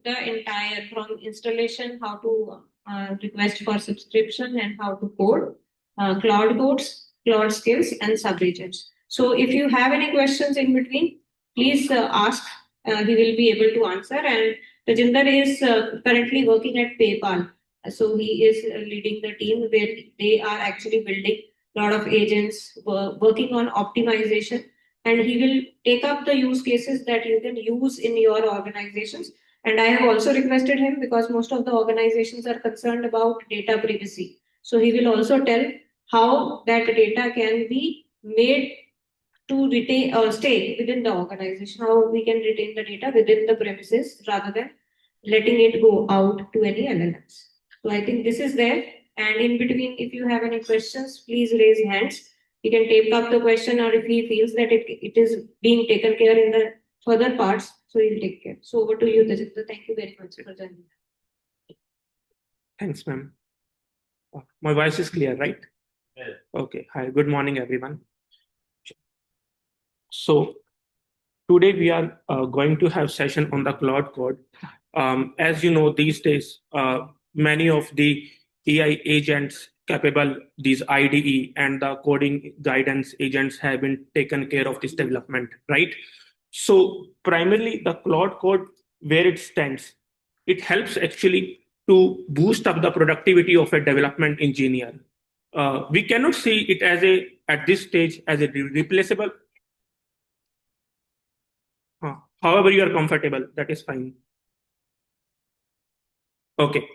The entire from installation, how to request for subscription and how to code, Claude Codes, Claude Skills, and subregions. So if you have any questions in between, please ask. He will be able to answer. And Tajinder is currently working at PayPal. So he is leading the team where they are actually building a lot of agents, working on optimization. And he will take up the use cases that you can use in your organizations. And I have also requested him because most of the organizations are concerned about data privacy. So he will also tell how that data can be made to retain or stay within the organization, how we can retain the data within the premises rather than letting it go out to any LLMs. So I think this is there. And in between, if you have any questions, please raise hands. He can take up the question, or if he feels that it is being taken care in the further parts, so he'll take care. So over to you, Tajinder. Thank you very much for joining. Thanks, ma'am. My voice is clear, right? Yeah. Okay. Hi, good morning, everyone. So today we are going to have session on the Claude Code. As you know, these days, many of the AI agents capable, these IDE and the coding guidance agents have been taken care of this development, right? So primarily the Claude Code, where it stands, it helps actually to boost up the productivity of a development engineer. We cannot see it as at this stage as a replaceable. However you are comfortable, that is fine. Okay.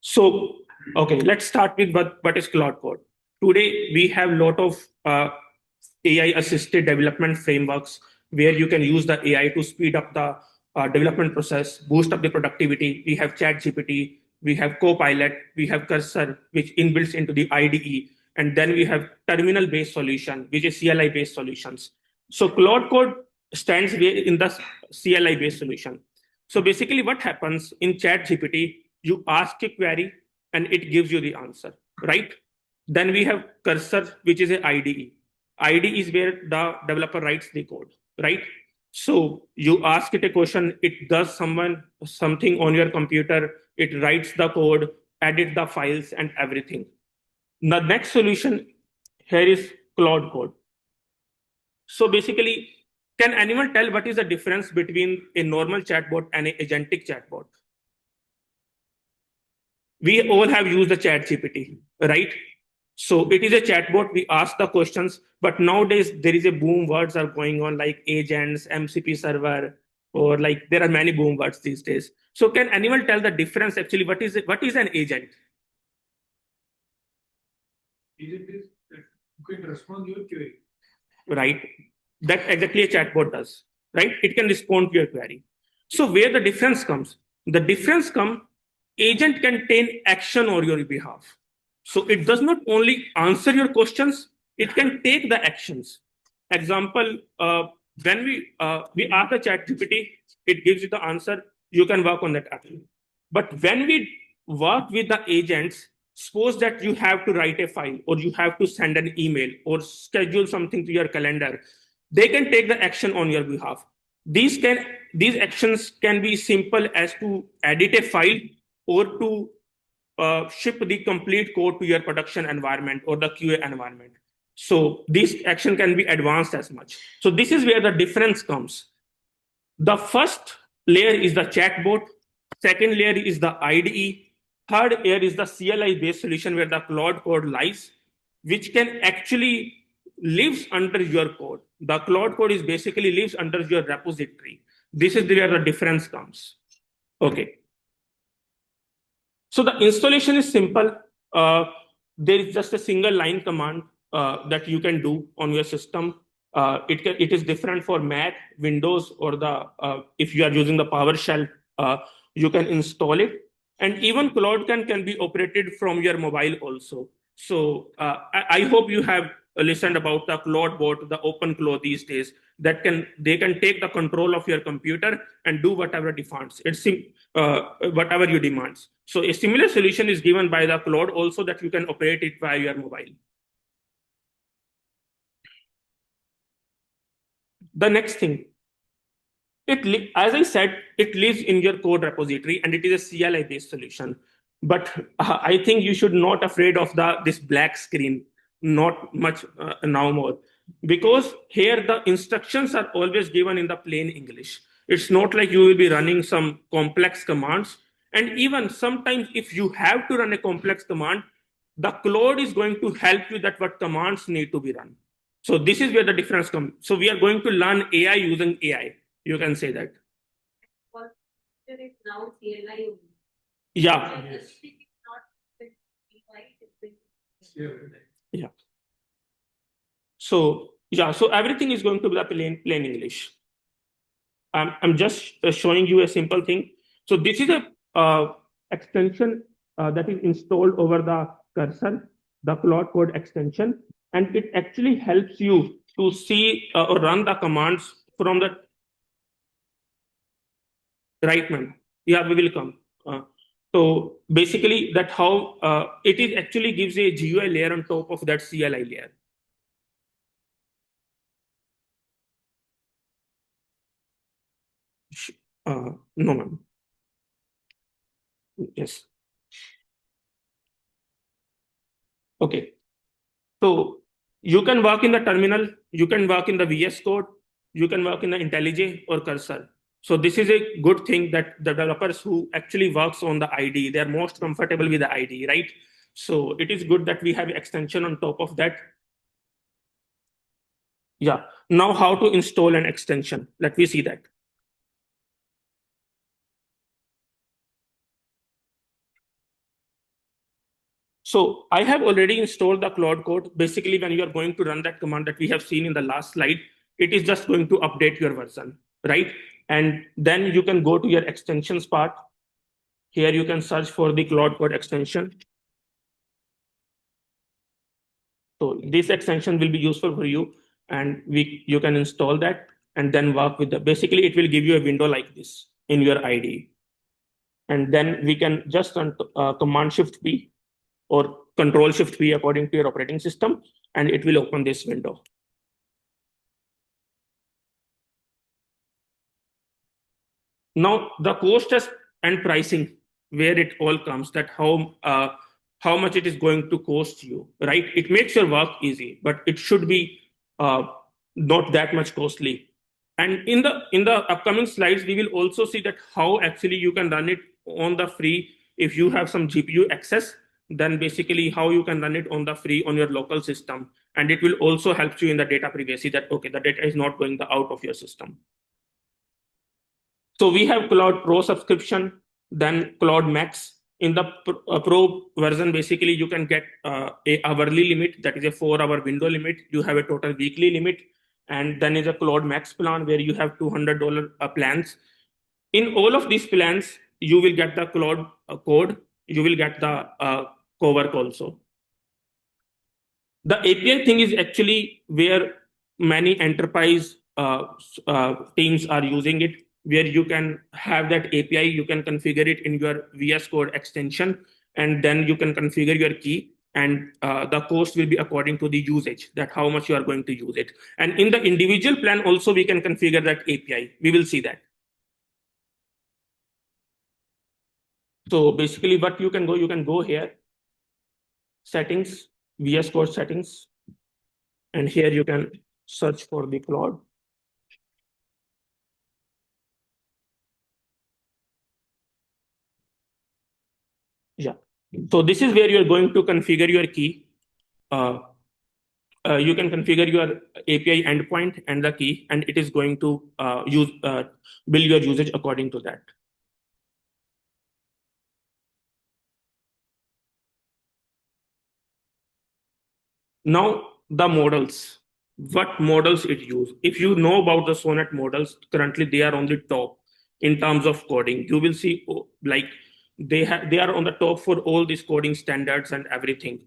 So, okay, let's start with what is Claude Code. Today, we have a lot of AI-assisted development frameworks where you can use the AI to speed up the development process, boost up the productivity. We have ChatGPT, we have Copilot, we have Cursor, which inbuilds into the IDE, and then we have terminal-based solution, which is CLI-based solutions. So Claude Code stands in the CLI based solution. So basically what happens in ChatGPT, you ask a query and it gives you the answer, right? Then we have cursor, which is a IDE. IDE is where the developer writes the code, right? So you ask it a question, it does something on your computer, it writes the code, edit the files and everything. The next solution here is Claude Code. So basically, can anyone tell what is the difference between a normal chatbot and an agentic chatbot? We all have used the ChatGPT, right? So it is a chatbot. We ask the questions, but nowadays there is a boom words are going on like agents, MCP server, or like there are many boom words these days. So can anyone tell the difference actually? What is it? What is an agent? Agent is that you can respond your query. Right? That exactly a chatbot does, right? It can respond to your query. So where the difference comes? The difference comes, agent can take action on your behalf. So it does not only answer your questions, it can take the actions. Example, when we ask the chat GPT, it gives you the answer, you can work on that action. But when we work with the agents, suppose that you have to write a file or you have to send an email or schedule something to your calendar, they can take the action on your behalf. These actions can be simple as to edit a file or to ship the complete code to your production environment or the QA environment. So this action can be advanced as much. So this is where the difference comes. The first layer is the chatbot. Second layer is the IDE. Third layer is the CLI based solution where the Claude Code lies, which can actually lives under your code. The Claude Code is basically lives under your repository. This is where the difference comes. Okay. So the installation is simple. There is just a single line command that you can do on your system. It is different for Mac, Windows, or if you are using the PowerShell, you can install it. And even Claude can be operated from your mobile also. So I hope you have listened about the Claude bot, the open Claude these days. They can take the control of your computer and do whatever demands. Whatever you demands. So a similar solution is given by the Claude also that you can operate it via your mobile. The next thing, as I said, it lives in your code repository and it is a CLI based solution. But I think you should not afraid of this black screen, not much now more, because here the instructions are always given in the plain English. It's not like you will be running some complex commands. And even sometimes if you have to run a complex command, the Claude is going to help you that what commands need to be run. So this is where the difference comes. So we are going to learn AI using AI. You can say that. Now CLI. Yeah. Yeah. So everything is going to be the plain English. I'm just showing you a simple thing. So this is a extension that is installed over the cursor, the Claude Code extension, and it actually helps you to see or run the commands from the right man. Yeah, we will come. So basically, that how it is actually gives a GUI layer on top of that CLI layer. No, ma'am. Yes. Okay. So you can work in the terminal, you can work in the VS Code, you can work in the IntelliJ or cursor. So this is a good thing that the developers who actually works on the IDE, they're most comfortable with the IDE, right? So it is good that we have extension on top of that. Yeah. Now how to install an extension? Let me see that. So I have already installed the Claude Code. Basically, when you are going to run that command that we have seen in the last slide, it is just going to update your version, right? And then you can go to your extensions part. Here you can search for the Claude Code extension. So this extension will be useful for you and you can install that. and then work with the, basically it will give you a window like this in your IDE. And then we can just run Command Shift P or Control Shift P according to your operating system, and it will open this window. Now the cost and pricing, where it all comes, that how much it is going to cost you, right? It makes your work easy, but it should be not that much costly. And in the upcoming slides, we will also see that how actually you can run it on the free. If you have some GPU access, then basically how you can run it on the free on your local system. And it will also help you in the data privacy, that, okay, the data is not going out of your system. So we have Claude Pro subscription, then Claude Max. In the Pro version, basically you can get a hourly limit, that is a 4-hour window limit. You have a total weekly limit. And then is a Claude Max plan where you have $200 plans. In all of these plans, you will get the Claude Code. You will get the cowork also. The API thing is actually where many enterprise teams are using it, where you can have that API, you can configure it in your VS Code extension, and then you can configure your key, and the cost will be according to the usage, that how much you are going to use it. And in the individual plan also, we can configure that API. We will see that. So basically what you can go here, settings, VS Code settings, and here you can search for the Claude. Yeah. So this is where you're going to configure your key. You can configure your API endpoint and the key, and it is going to build your usage according to that. Now the models, what models it use. If you know about the Sonnet models, currently they are on the top in terms of coding. You will see like they are on the top for all these coding standards and everything.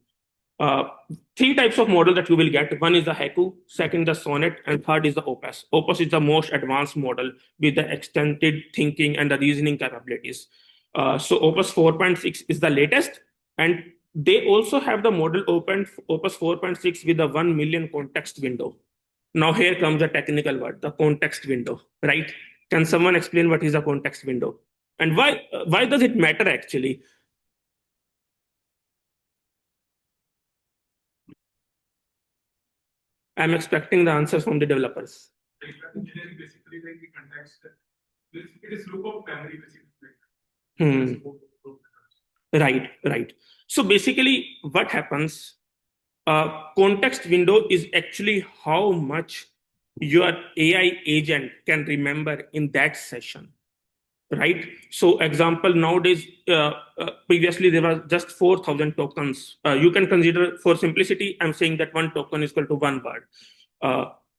3 types of model that you will get. One is the Haiku, second the Sonnet, and third is the Opus. Opus is the most advanced model with the extended thinking and the reasoning capabilities. So Opus 4.6 is the latest, and they also have the model Opus 4.6 with the 1 million context window. Now here comes the technical word, the context window, right? Can someone explain what is a context window? And why does it matter actually? I'm expecting the answers from the developers. Engineering basically like the context. It is lookup memory Hmm. basically. Right. So basically, what happens? Context window is actually how much your AI agent can remember in that session, right? So, example, nowadays, previously there was just 4,000 tokens. You can consider, for simplicity, I'm saying that 1 token is equal to 1 word.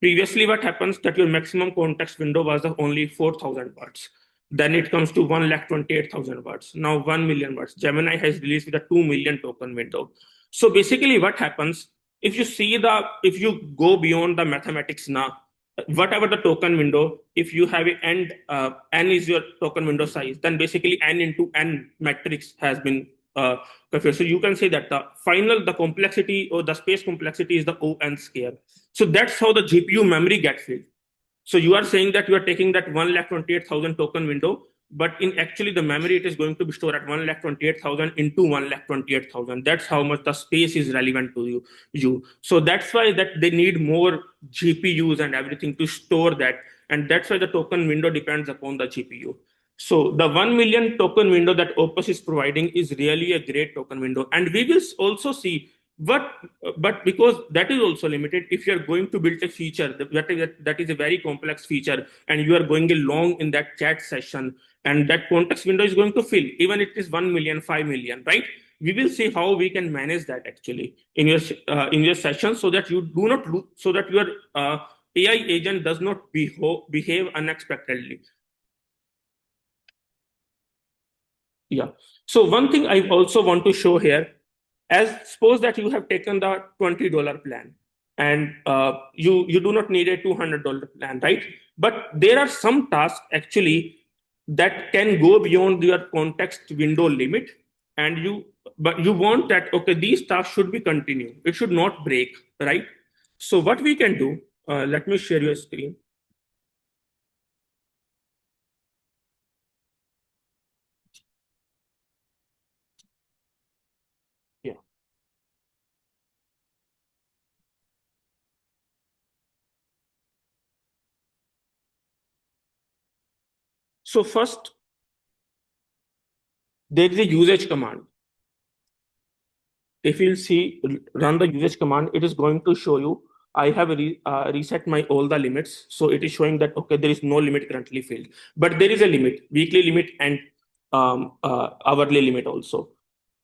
Previously, what happens that your maximum context window was only 4,000 words. Then it comes to 128,000 words. Now 1 million words. Gemini has released with a 2 million token window. So basically, what happens if you go beyond the mathematics now, whatever the token window, if you have a n is your token window size, then basically n into n matrix has been configured. So you can say that the complexity or the space complexity is the O(n) square. So that's how the GPU memory gets filled. So you are saying that you are taking that 128,000 token window, but in actually the memory, it is going to be stored at 128,000 into 128,000. That's how much the space is relevant to you. So that's why that they need more GPUs and everything to store that. And that's why the token window depends upon the GPU. So the 1 million token window that Opus is providing is really a great token window. And we will also see but because that is also limited, if you're going to build a feature that is a very complex feature, and you are going along in that chat session, and that context window is going to fill, even it is 1 million, 5 million, right? We will see how we can manage that actually in your session, so that you do not so that your AI agent does not behave unexpectedly. Yeah. So one thing I also want to show here, as suppose that you have taken the $20 plan, and you do not need a $200 plan, right? But there are some tasks actually that can go beyond your context window limit, and you want that, okay, these tasks should be continued, it should not break, right? So what we can do, let me share your screen. Yeah. So first, there is a usage command. If you'll see, run the usage command, it is going to show you, I have reset my all the limits. So it is showing that, okay, there is no limit currently filled, but there is a limit, weekly limit and hourly limit also.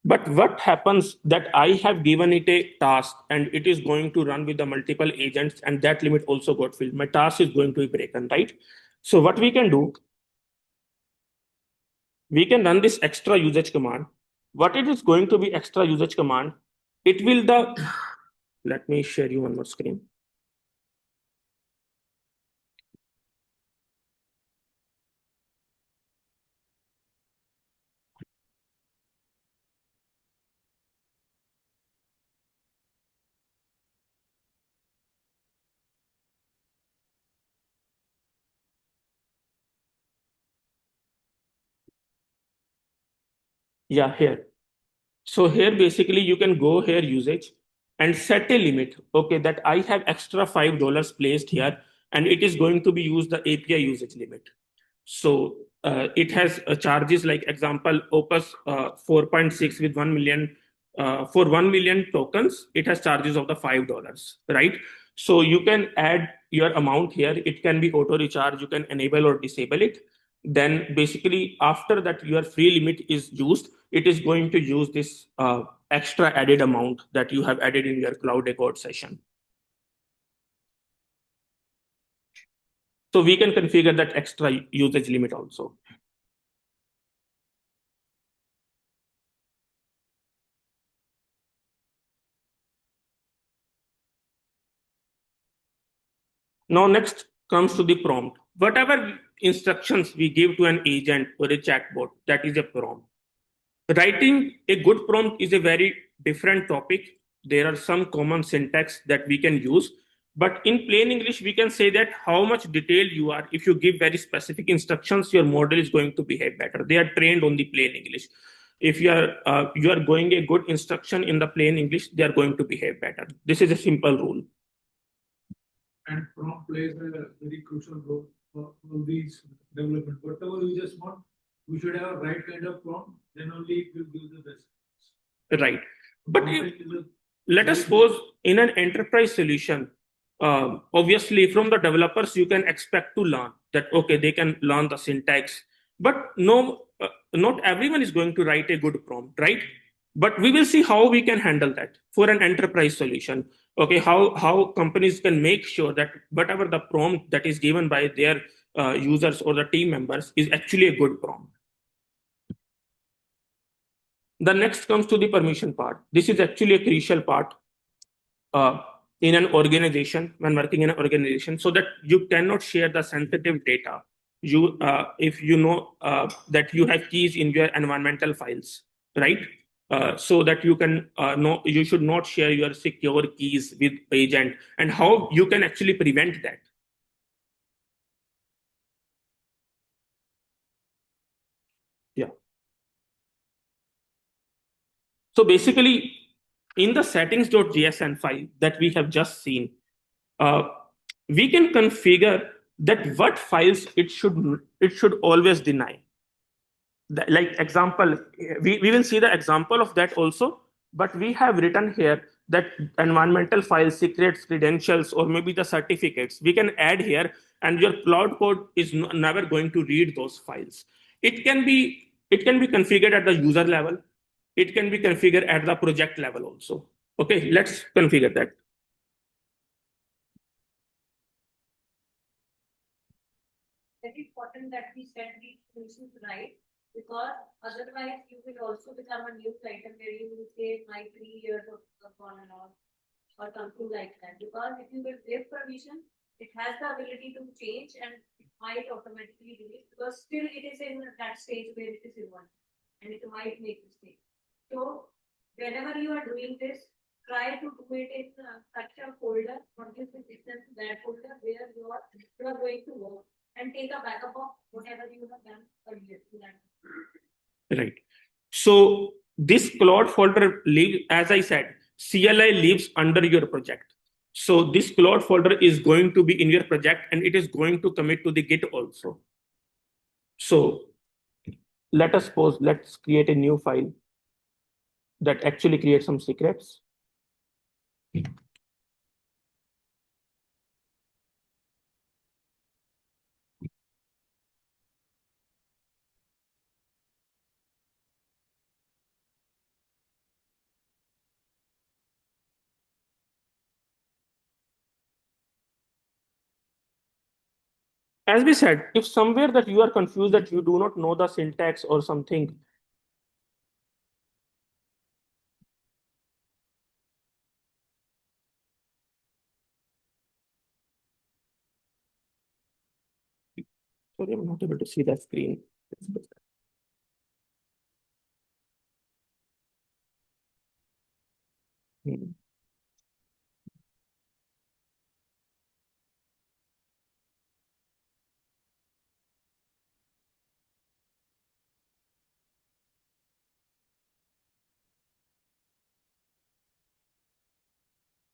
But what happens that I have given it a task and it is going to run with the multiple agents and that limit also got filled. My task is going to be broken, right? So what we can do, we can run this extra usage command. What it is going to be extra usage command, it will let me share you one more screen. Yeah, here. So here basically you can go here usage and set a limit. Okay, that I have extra $5 placed here and it is going to be used the API usage limit. So it has charges like example Opus 4.6 with 1 million for 1 million tokens. It has charges of the $5, right? So you can add your amount here. It can be auto recharge. You can enable or disable it. Then basically after that your free limit is used, it is going to use this extra added amount that you have added in your Claude Code session. So we can configure that extra usage limit also. Now, next comes to the prompt. Whatever instructions we give to an agent or a chatbot, that is a prompt. Writing a good prompt is a very different topic. There are some common syntax that we can use. But in plain English, we can say that how much detail you are, if you give very specific instructions, your model is going to behave better. They are trained on the plain English. If you are going a good instruction in the plain English, they are going to behave better. This is a simple rule. And prompt plays a very crucial role for all these development. Whatever you just want, we should have a right kind of prompt, then only it will give the best. Right. But let us suppose in an enterprise solution, obviously from the developers, you can expect to learn that, okay, they can learn the syntax, but no, not everyone is going to write a good prompt, right? But we will see how we can handle that for an enterprise solution. Okay, how companies can make sure that whatever the prompt that is given by their users or the team members is actually a good prompt. The next comes to the permission part. This is actually a crucial part uh, in an organization, when working in an organization, so that you cannot share the sensitive data. If you know that you have keys in your environmental files, right? So that you can know, you should not share your secure keys with agent, and how you can actually prevent that. Yeah. So basically, in the settings.jsn file that we have just seen, uh, we can configure that what files it should always deny. Like example, we will see the example of that also, but we have written here that environmental files, secrets, credentials, or maybe the certificates we can add here, and your Claude Code is never going to read those files. It can be configured at the user level. It can be configured at the project level also. Okay, let's configure that. Very important that we set these solutions right, because otherwise you will also become a news item where you will say my 3 years of gone and all. or something like that. Because if you will give permission, it has the ability to change and it might automatically delete because still it is in that stage where it is involved and it might make mistake. So whenever you are doing this, try to do it in such a folder, not just in that folder where you are going to work and take a backup of whatever you have done earlier to that. Right. So this Claude folder live, as I said, CLI lives under your project. So this Claude folder is going to be in your project and it is going to commit to the Git also. So let's create a new file that actually creates some secrets. As we said, if somewhere that you are confused that you do not know the syntax or something, sorry, I'm not able to see that screen. Hmm.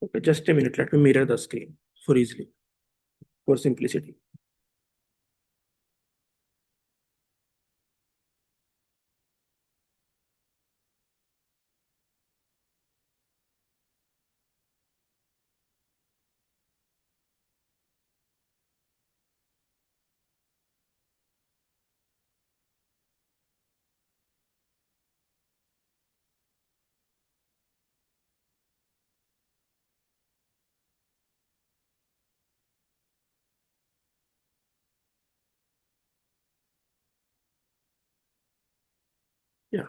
Okay, just a minute. Let me mirror the screen for simplicity. Yeah.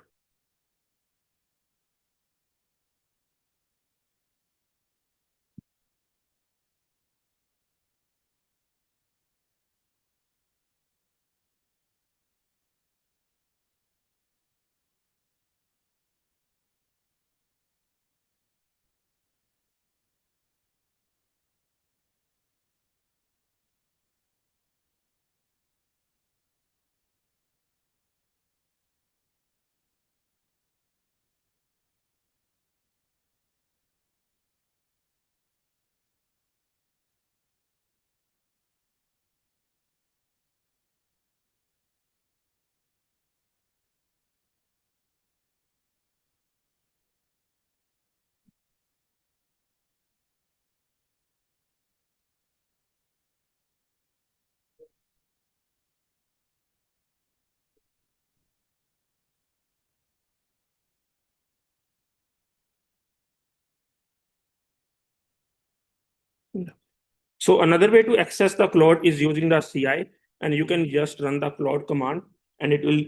So another way to access the Claude is using the CI, and you can just run the Claude command, and it will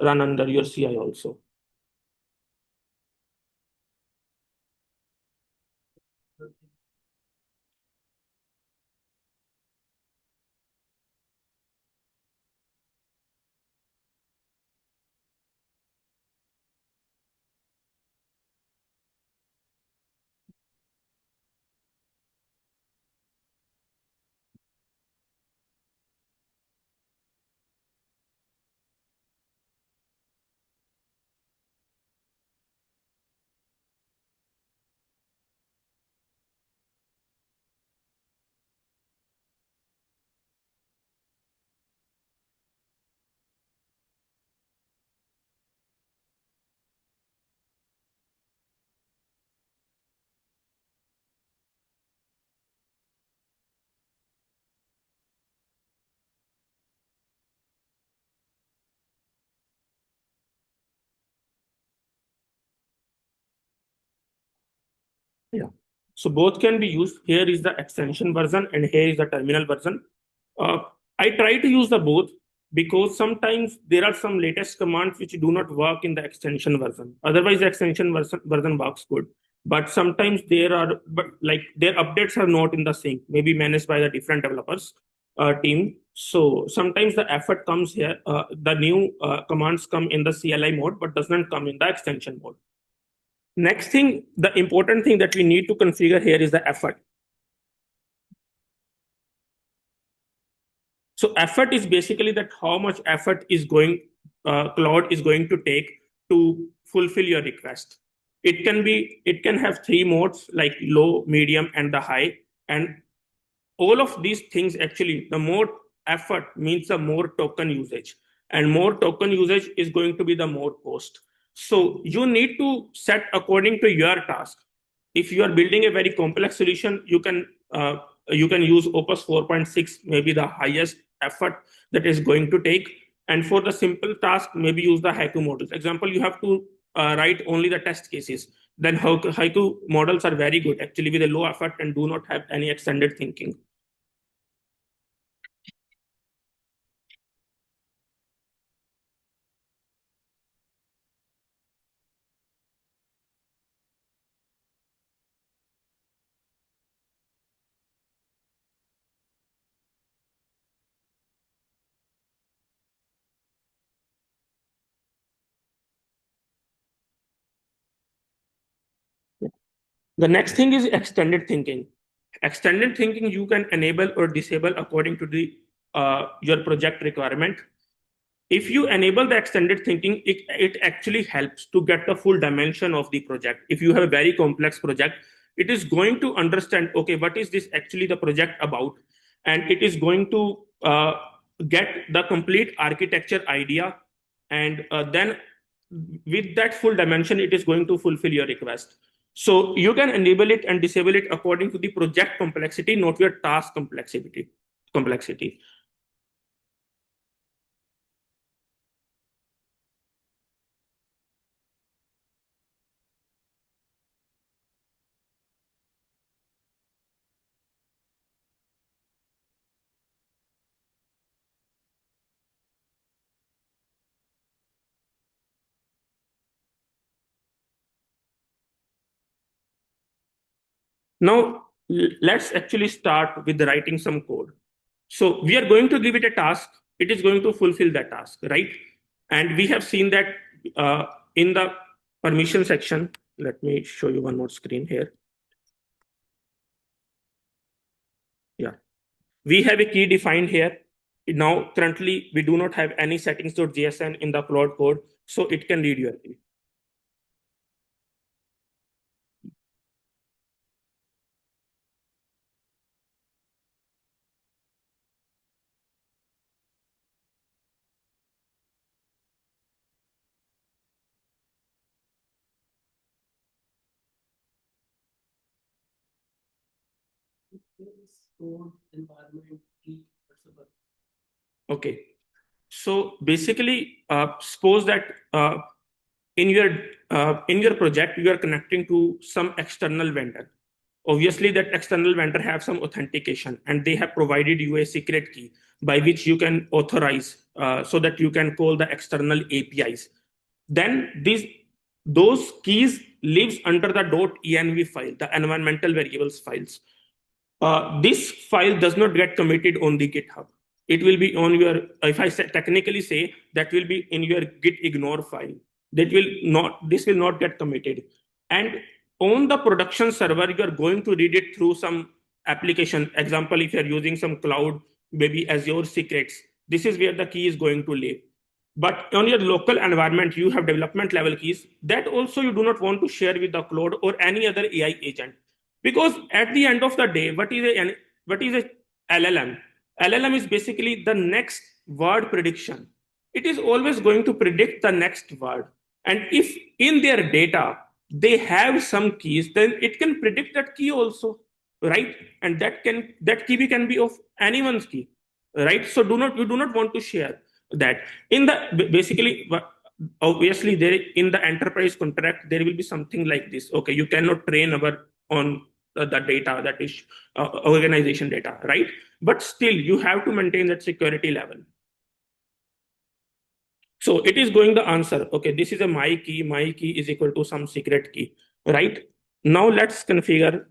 run under your CI also. Yeah. So both can be used. Here is the extension version, and here is the terminal version. Uh, I try to use the both because sometimes there are some latest commands which do not work in the extension version. Otherwise, the extension version works good. but sometimes their updates are not in the sync, maybe managed by the different developers team. So sometimes the effort comes here, the new commands come in the CLI mode, but does not come in the extension mode. Next thing, the important thing that we need to configure here is the effort. So effort is basically that how much effort is Claude is going to take to fulfill your request. It can have three modes like low, medium, and the high. And all of these things, actually, the more effort means the more token usage, and more token usage is going to be the more cost. So you need to set according to your task. If you are building a very complex solution, you can use Opus 4.6, maybe the highest effort that is going to take. And for the simple task, maybe use the Haiku models. Example, you have to write only the test cases. Then Haiku models are very good, actually, with a low effort and do not have any extended thinking. The next thing is extended thinking. Extended thinking you can enable or disable according to the your project requirement. If you enable the extended thinking, it actually helps to get the full dimension of the project. If you have a very complex project, it is going to understand, okay, what is this actually the project about? And it is going to get the complete architecture idea. And then with that full dimension, it is going to fulfill your request. So you can enable it and disable it according to the project complexity, not your task complexity. Now, let's actually start with writing some code. So we are going to give it a task. It is going to fulfill that task, right? And we have seen that in the permission section. Let me show you one more screen here. Yeah. We have a key defined here. Now, currently, we do not have any settings.jsn in the Claude Code, so it can read your key. Okay. So basically, suppose that in your project you are connecting to some external vendor. Obviously, that external vendor have some authentication, and they have provided you a secret key by which you can authorize, so that you can call the external APIs. Then those keys lives under the .env file, the environmental variables files. This file does not get committed on the GitHub. It will be on your, if I technically say, that will be in your git ignore file. This will not get committed. And on the production server, you are going to read it through some application. Example, if you're using some cloud, maybe Azure secrets, this is where the key is going to live. But on your local environment, you have development level keys that also you do not want to share with the Claude or any other AI agent. Because at the end of the day, what is a LLM? LLM is basically the next word prediction. It is always going to predict the next word. And if in their data they have some keys, then it can predict that key also, right? And that key can be of anyone's key, right? So you do not want to share that. Basically, obviously, there in the enterprise contract there will be something like this. Okay, you cannot train on the data that is organization data, right? But still, you have to maintain that security level. So it is going the answer. Okay, this is my key is equal to some secret key, right? Now let's configure.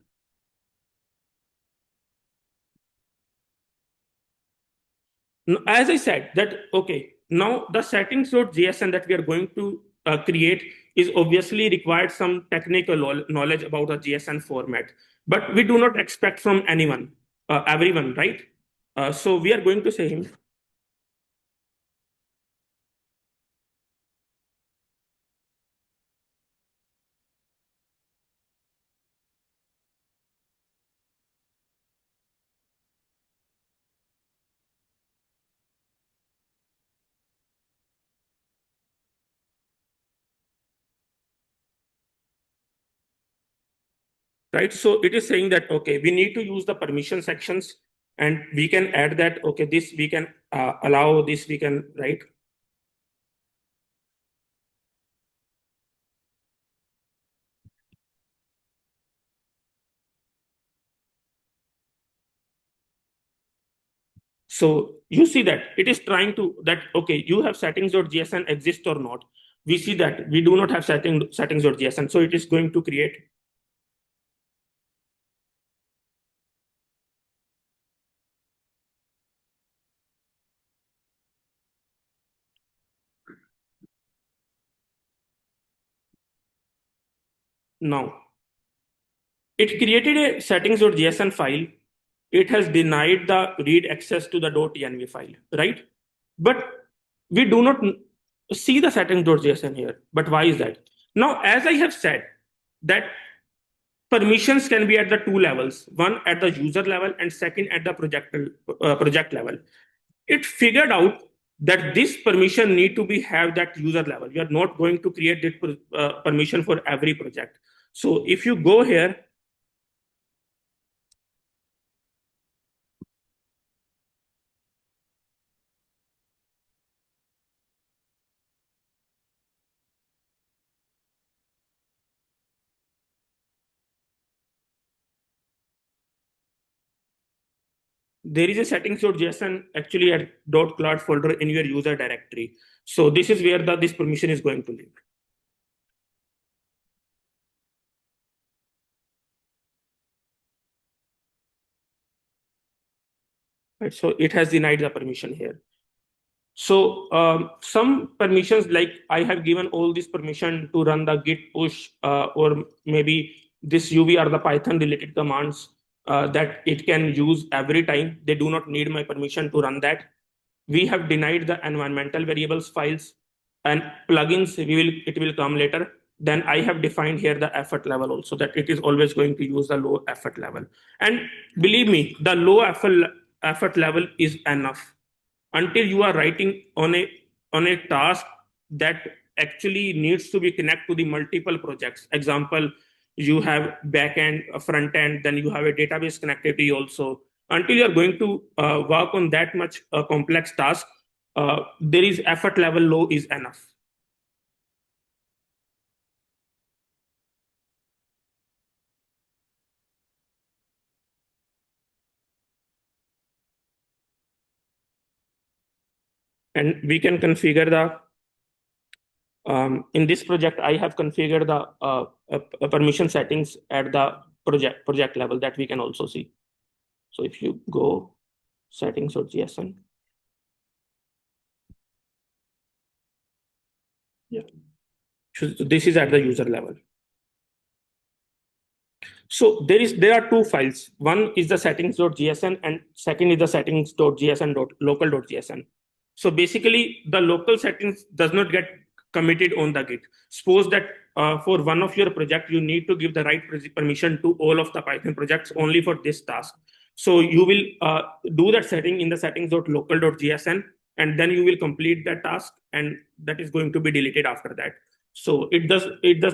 As I said that, okay, now the settings.jsn that we are going to create is obviously required some technical knowledge about the JSON format, but we do not expect from everyone, right? So we are going to say him. Right, so it is saying that, okay, we need to use the permission sections, and we can add that, okay, this we can allow, this we can, right? So you see that it is trying to that, okay, you have settings.jsn exist or not. We see that we do not have settings.jsn, so it is going to create. Now it created a settings.jsn file. It has denied the read access to the .env file, right? But we do not see the settings.json here. But why is that? Now, as I have said, that permissions can be at the two levels, one at the user level and second at the project level. It figured out that this permission need to be have that user level. We are not going to create this permission for every project. So if you go here, there is a settings.json actually at .cloud folder in your user directory. So this is where this permission is going to live. Right, so it has denied the permission here. So some permissions, like I have given all this permission to run the git push, or maybe this UV or the Python related commands that it can use every time. They do not need my permission to run that. We have denied the environmental variables files and plugins. It will come later. Then I have defined here the effort level also, that it is always going to use the low effort level. And believe me, the low effort level is enough until you are writing on a task that actually needs to be connect to the multiple projects. Example, you have backend, a front end, then you have a database connectivity also. Until you are going to work on that much complex task, there is effort level low is enough. And we can configure the in this project, I have configured the permission settings at the project level that we can also see. So if you go settings.jsn, yeah, so this is at the user level. So there are two files. One is the settings.jsn and second is the settings.jsn.local.jsn. So basically, the local settings does not get committed on the Git. Suppose that for one of your project, you need to give the right permission to all of the Python projects only for this task. So you will do that setting in the settings.local.jsn, and then you will complete that task, and that is going to be deleted after that. So it does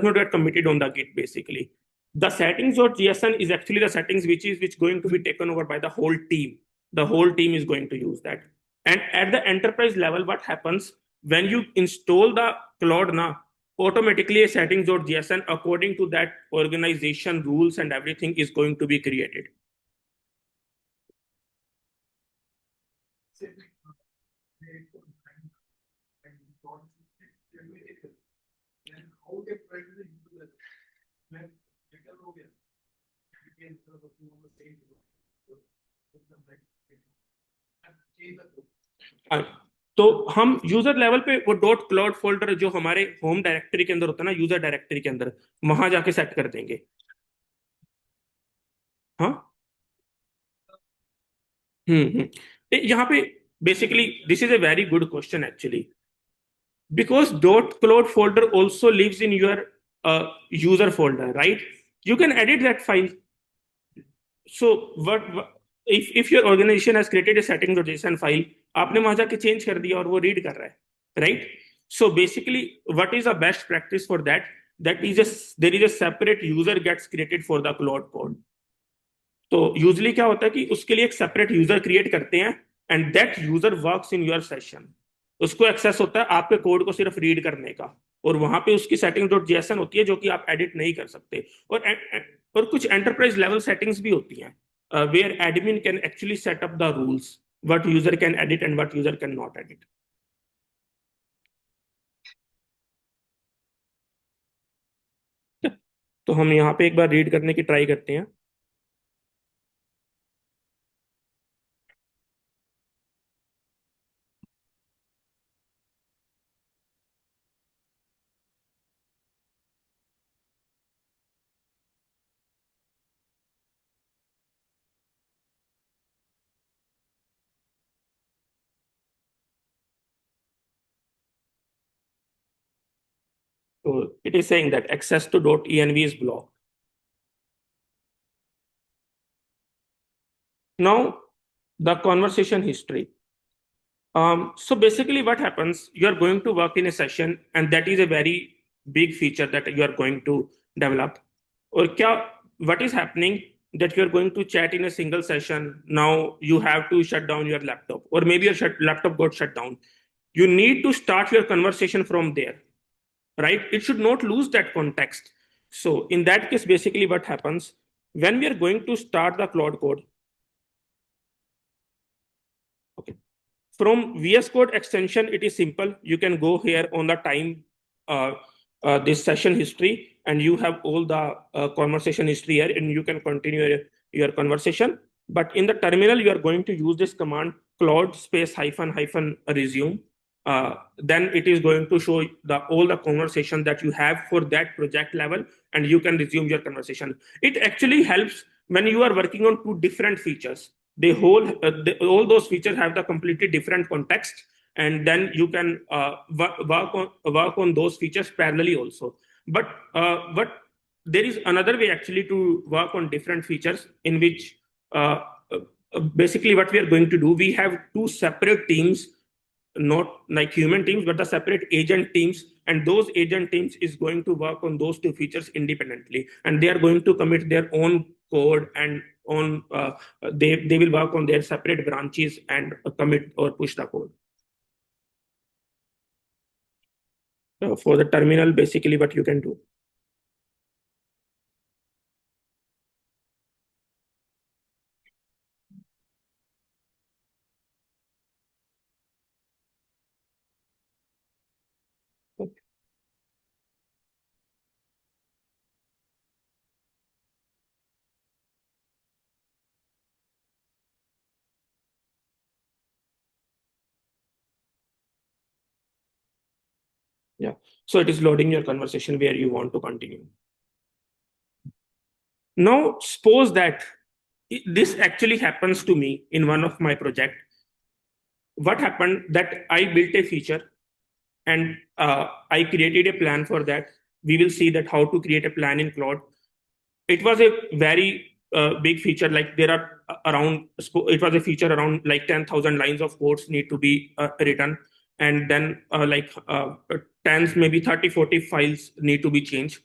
not get committed on the Git basically. The settings.jsn is actually the settings which going to be taken over by the whole team. The whole team is going to use that. And at the enterprise level, what happens when you install the Claude now? Automatically a settings.jsn according to that organization rules and everything is going to be created. तो हम user level पे वो dot cloud folder जो हमारे home directory के अंदर होता है ना, यूजर डायरेक्टरी के अंदर, वहां जाके सेट कर देंगे। हाँ। यहाँ पे basically this is a very good question actually, because .cloud folder also lives in your user folder, right? You can edit that file. So if your organization has created a settings.json file, आपने वहां जाके change कर दिया और वो read कर रहा है, right? So basically, what is the best practice for that? There is a separate user gets created for the Claude Code. तो यूजली क्या होता है कि उसके लिए एक सेपरेट यूजर क्रिएट करते हैं, and that user works in your session. उसको एक्सेस होता है आपके कोड को सिर्फ रीड करने का, और वहां पे उसकी सेटिंग डॉट जेएसएन होती है जो कि आप एडिट नहीं कर सकते। और कुछ एंटरप्राइज लेवल सेटिंग्स भी होती हैं where admin can actually set up the rules what user can edit and what user can not edit. तो हम यहाँ पे एक बार रीड करने की ट्राई करते हैं। So it is saying that access to .env is blocked. Now, the conversation history. So basically what happens, you are going to work in a session, and that is a very big feature that you are going to develop. Or what is happening that you are going to chat in a single session. Now you have to shut down your laptop, or maybe your laptop got shut down. You need to start your conversation from there, right? It should not lose that context. So in that case, basically what happens, when we are going to start the Claude Code, okay, from VS Code extension, it is simple. You can go here on the time, this session history, and you have all the conversation history here, and you can continue your conversation. But in the terminal, you are going to use this command Claude space hyphen hyphen resume. Then it is going to show all the conversation that you have for that project level, and you can resume your conversation. It actually helps when you are working on two different features. All those features have the completely different context, and then you can work on those features parallelly also. But there is another way actually to work on different features, in which basically what we are going to do, we have two separate teams, not like human teams, but the separate agent teams, and those agent teams is going to work on those two features independently, and they are going to commit their own code, and on they will work on their separate branches and commit or push the code. For the terminal, basically what you can do. Yeah, so it is loading your conversation where you want to continue. Now, suppose that this actually happens to me in one of my project. What happened that I built a feature, and I created a plan for that. We will see that how to create a plan in Claude. It was a very big feature. Like there are it was a feature around like 10,000 lines of codes need to be written, and then tens, maybe 30, 40 files need to be changed.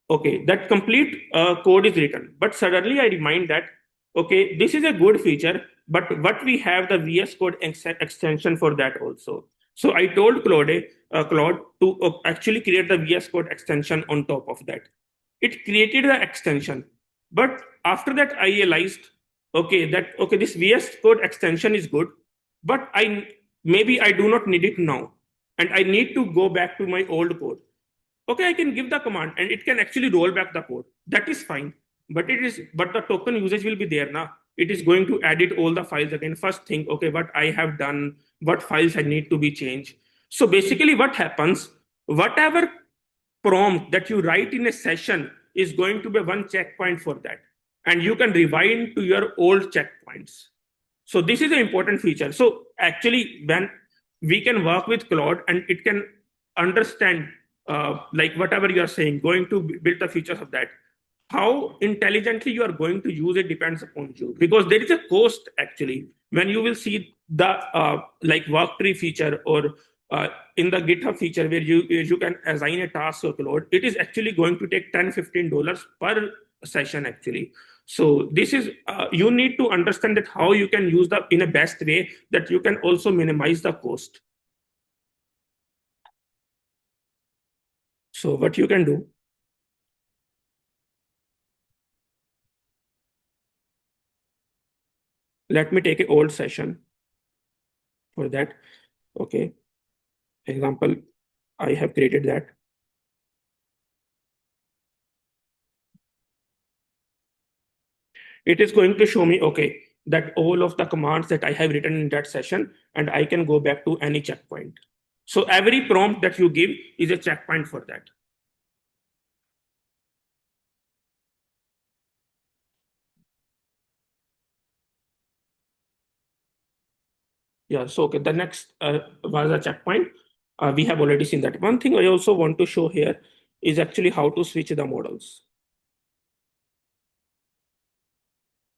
Okay, that complete code is written, but suddenly I remind that, okay, this is a good feature, but what we have the VS Code extension for that also. So I told Claude to actually create the VS Code extension on top of that. It created the extension, but after that I realized, okay, this VS Code extension is good, but maybe I do not need it now, and I need to go back to my old code. okay, I can give the command and it can actually roll back the code. That is fine. But the token usage will be there now. It is going to edit all the files again. First think, okay, what I have done, what files I need to be changed. So basically what happens, whatever prompt that you write in a session is going to be one checkpoint for that. And you can rewind to your old checkpoints. So this is an important feature. So actually, when we can work with Claude and it can understand like whatever you are saying, going to build the features of that. How intelligently you are going to use it depends upon you, because there is a cost actually. When you will see the like work tree feature or in the GitHub feature where you can assign a task or Claude, it is actually going to take $10-15 per session actually. So this is you need to understand that how you can use the in a best way that you can also minimize the cost. So what you can do, let me take an old session for that. Okay, example, I have created that. It is going to show me, okay, that all of the commands that I have written in that session, and I can go back to any checkpoint. So every prompt that you give is a checkpoint for that. Yeah, so okay, the next was a checkpoint. We have already seen that. One thing I also want to show here is actually how to switch the models.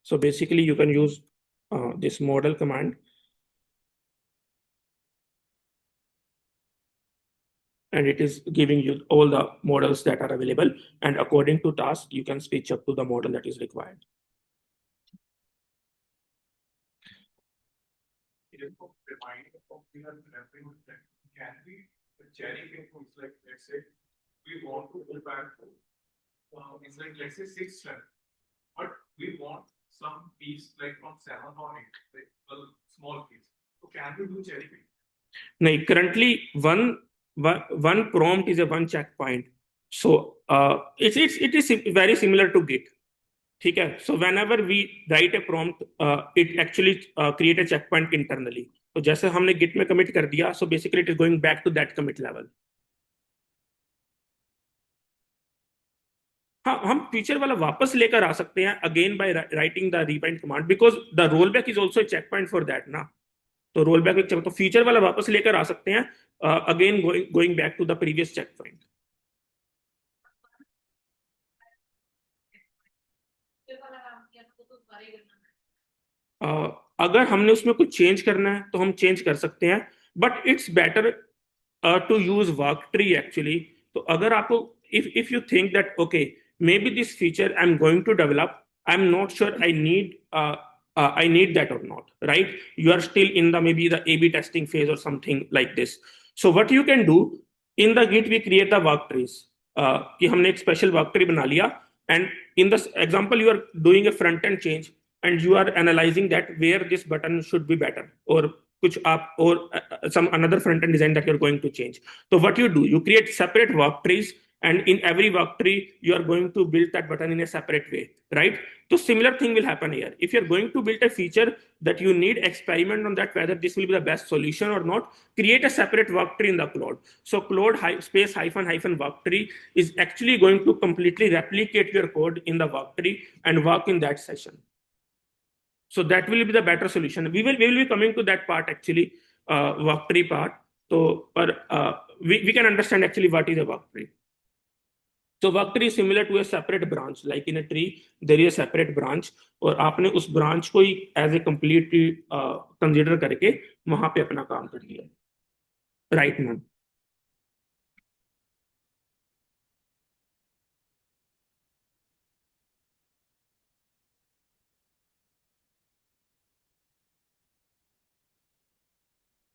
So basically you can use this model command. And it is giving you all the models that are available. And according to task, you can switch up to the model that is required. Can we cherry pick? Like, let's say we want to go back to it's like, let's say 6, 7, but we want some piece like from 7 or 8, like a small piece. So can we do cherry pick? No, currently one prompt is a one checkpoint. So it is very similar to Git. Okay? So whenever we write a prompt, it actually create a checkpoint internally. So जैसे हमने Git में commit कर दिया, so basically it is going back to that commit level. हाँ, हम feature वाला वापस लेकर आ सकते हैं again by writing the rewind command, because the roll back is also checkpoint for that ना. तो रोल बैक तो फीचर वाला वापस लेकर आ सकते हैं again going back to the previous check point. अगर हमने उसमें कुछ चेंज करना है तो हम चेंज कर सकते हैं, but it's better to use work tree actually. तो अगर आपको if you think that okay, maybe this feature I'm going to develop, I'm not sure I need that or not, right? You are still in the maybe the A/B testing phase or something like this. So what you can do in the Git, we create the work trees. कि हमने एक special work tree बना लिया, and in this example you are doing a front end change and you are analyzing that where this button should be better or कुछ आप or some another front end design that you're going to change. So what you do, you create separate work trees, and in every work tree you are going to build that button in a separate way, right? So similar thing will happen here. If you're going to build a feature that you need experiment on that whether this will be the best solution or not, create a separate work tree in the Claude. So Claude space hyphen work tree is actually going to completely replicate your code in the work tree and work in that session. So that will be the better solution. We will be coming to that part actually, work tree part. So we can understand actually what is a work tree. So work tree is similar to a separate branch. Like in a tree, there is a separate branch, और आपने उस branch को ही as a complete consider करके वहां पे अपना काम कर लिया. Right, ma'am.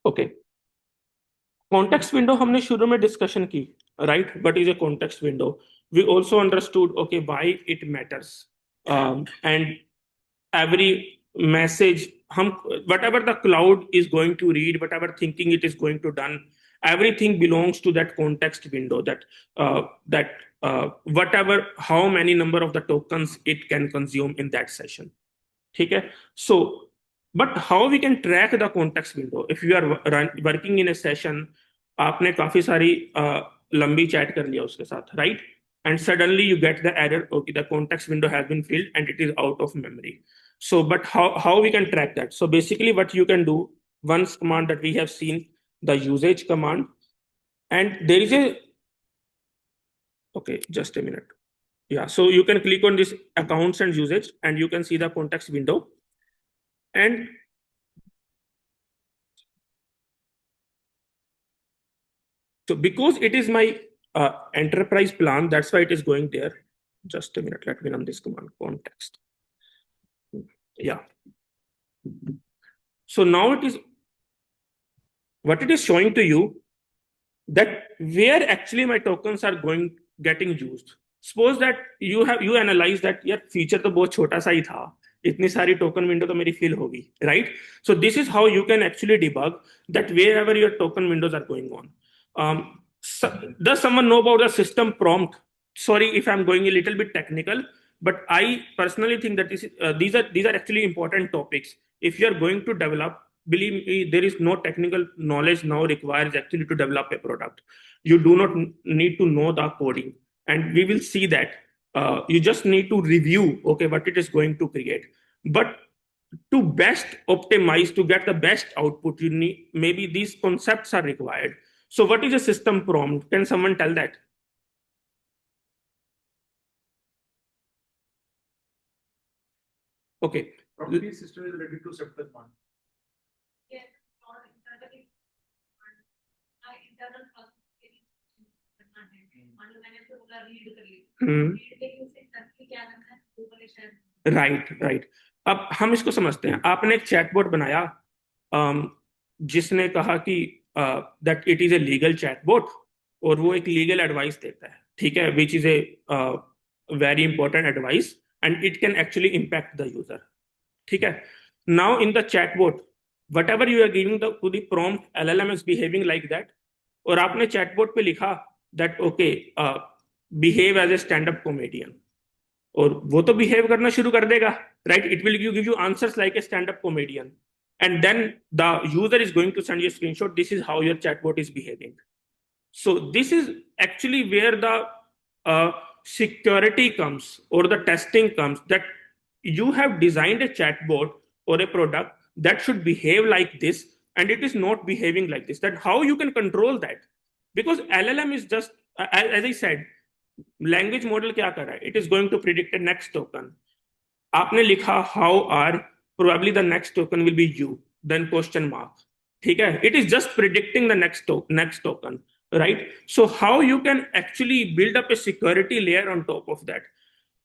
Okay. Context window हमने शुरू में discussion की, right? What is a context window? We also understood, okay, why it matters. And every message, whatever the cloud is going to read, whatever thinking it is going to done, everything belongs to that context window, whatever, how many number of the tokens it can consume in that session. Okay? So, but how we can track the context window? If you are working in a session, आपने काफी सारी लंबी chat कर लिया उसके साथ, right? And suddenly you get the error, okay, the context window has been filled and it is out of memory. So, but how we can track that? So basically what you can do, one command that we have seen, the usage command, and there is a, okay, just a minute. Yeah, so you can click on this accounts and usage and you can see the context window. And so because it is my enterprise plan, that's why it is going there. Just a minute, let me run this command, context. Yeah. So now it is, what it is showing to you, that where actually my tokens are getting used. Suppose that you analyze that यार feature तो बहुत छोटा सा ही था, इतनी सारी token window तो मेरी fill होगी, right? So this is how you can actually debug that wherever your token windows are going on. Does someone know about the system prompt? Sorry if I'm going a little bit technical, but I personally think that these are actually important topics. If you are going to develop, believe me, there is no technical knowledge now required actually to develop a product. You do not need to know the coding, and we will see that. You just need to review, okay, what it is going to create. But to best optimize, to get the best output, you need, maybe these concepts are required. So what is a system prompt? Can someone tell that? Okay. Property system is ready to accept that one. Yes, or internally, internal process. Right. अब हम इसको समझते हैं. आपने एक chatbot बनाया जिसने कहा कि that it is a legal chatbot और वो एक लीगल एडवाइस देता है, ठीक है, which is a very important advice and it can actually impact the user. ठीक है. Now in the chatbot whatever you are giving to the prompt, LLM is behaving like that. और आपने chatbot पे लिखा that okay, behave as a stand-up comedian, और वो तो behave करना शुरू कर देगा, right? It will give you answers like a stand-up comedian, and then the user is going to send you a screenshot. This is how your chatbot is behaving. So this is actually where the security comes, or the testing comes, that you have designed a chatbot or a product that should behave like this, and it is not behaving like this. That how you can control that? Because LLM is just, as I said, language model क्या कर रहा है? It is going to predict a next token. आपने लिखा how are, probably the next token will be you, then question mark. ठीक है? It is just predicting the next token, right? So how you can actually build up a security layer on top of that?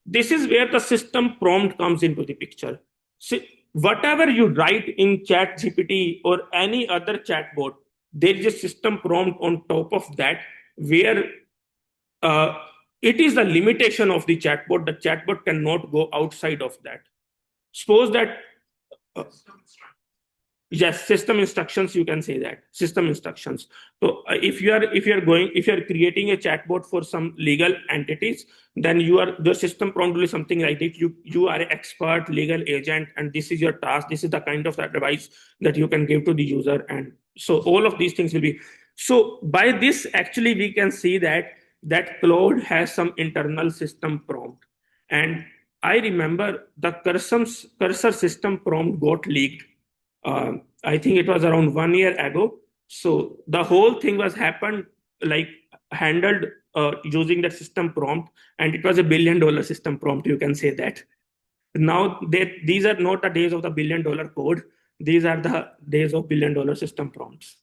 This is where the system prompt comes into the picture. See, whatever you write in ChatGPT or any other chatbot, there is a system prompt on top of that, where it is the limitation of the chatbot. The chatbot cannot go outside of that. Suppose that yes, system instructions, you can say that, system instructions. So if you are creating a chatbot for some legal entities, then the system prompt will be something like that. You are an expert legal agent, and this is your task. This is the kind of advice that you can give to the user, and so all of these things will be. So by this, actually, we can see that Claude has some internal system prompt, and I remember the cursor system prompt got leaked. I think it was around 1 year ago. So the whole thing was handled using that system prompt, and it was $1 billion system prompt. You can say that. Now these are not the days of the $1 billion code. These are the days of $1 billion system prompts.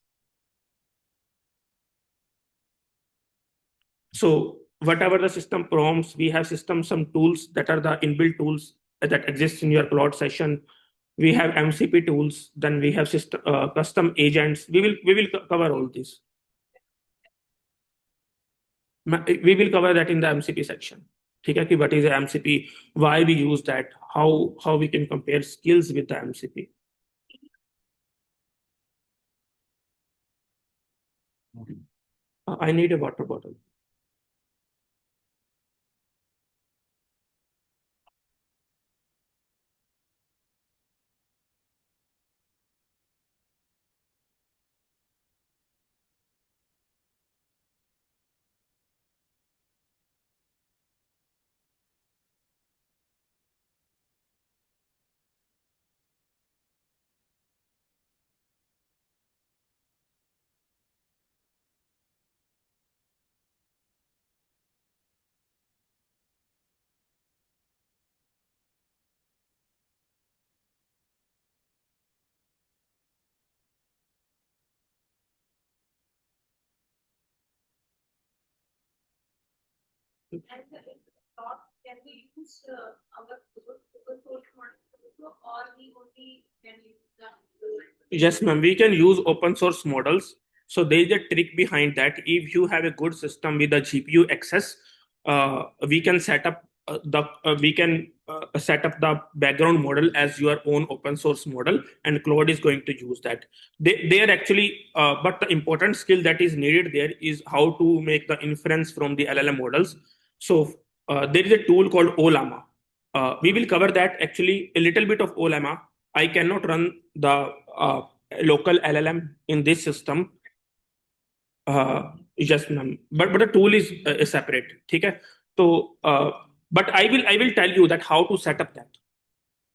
So whatever the system prompts, we have some tools that are the inbuilt tools that exist in your Claude session. We have MCP tools, then we have custom agents. We will cover all this. We will cover that in the MCP section. Okay, what is the MCP? Why we use that? How we can compare skills with the MCP. I need a water bottle. And thought, can we use our open source model or we only can use the Yes, ma'am. We can use open source models. So there is a trick behind that. If you have a good system with the GPU access, we can set up set up the background model as your own open source model, and Claude is going to use that. They are actually, but the important skill that is needed there is how to make the inference from the LLM models. So there is a tool called Olama. We will cover that actually a little bit of Olama. I cannot run the local LLM in this system. Yes, ma'am. But the tool is separate. Okay. So, but I will tell you that how to set up that.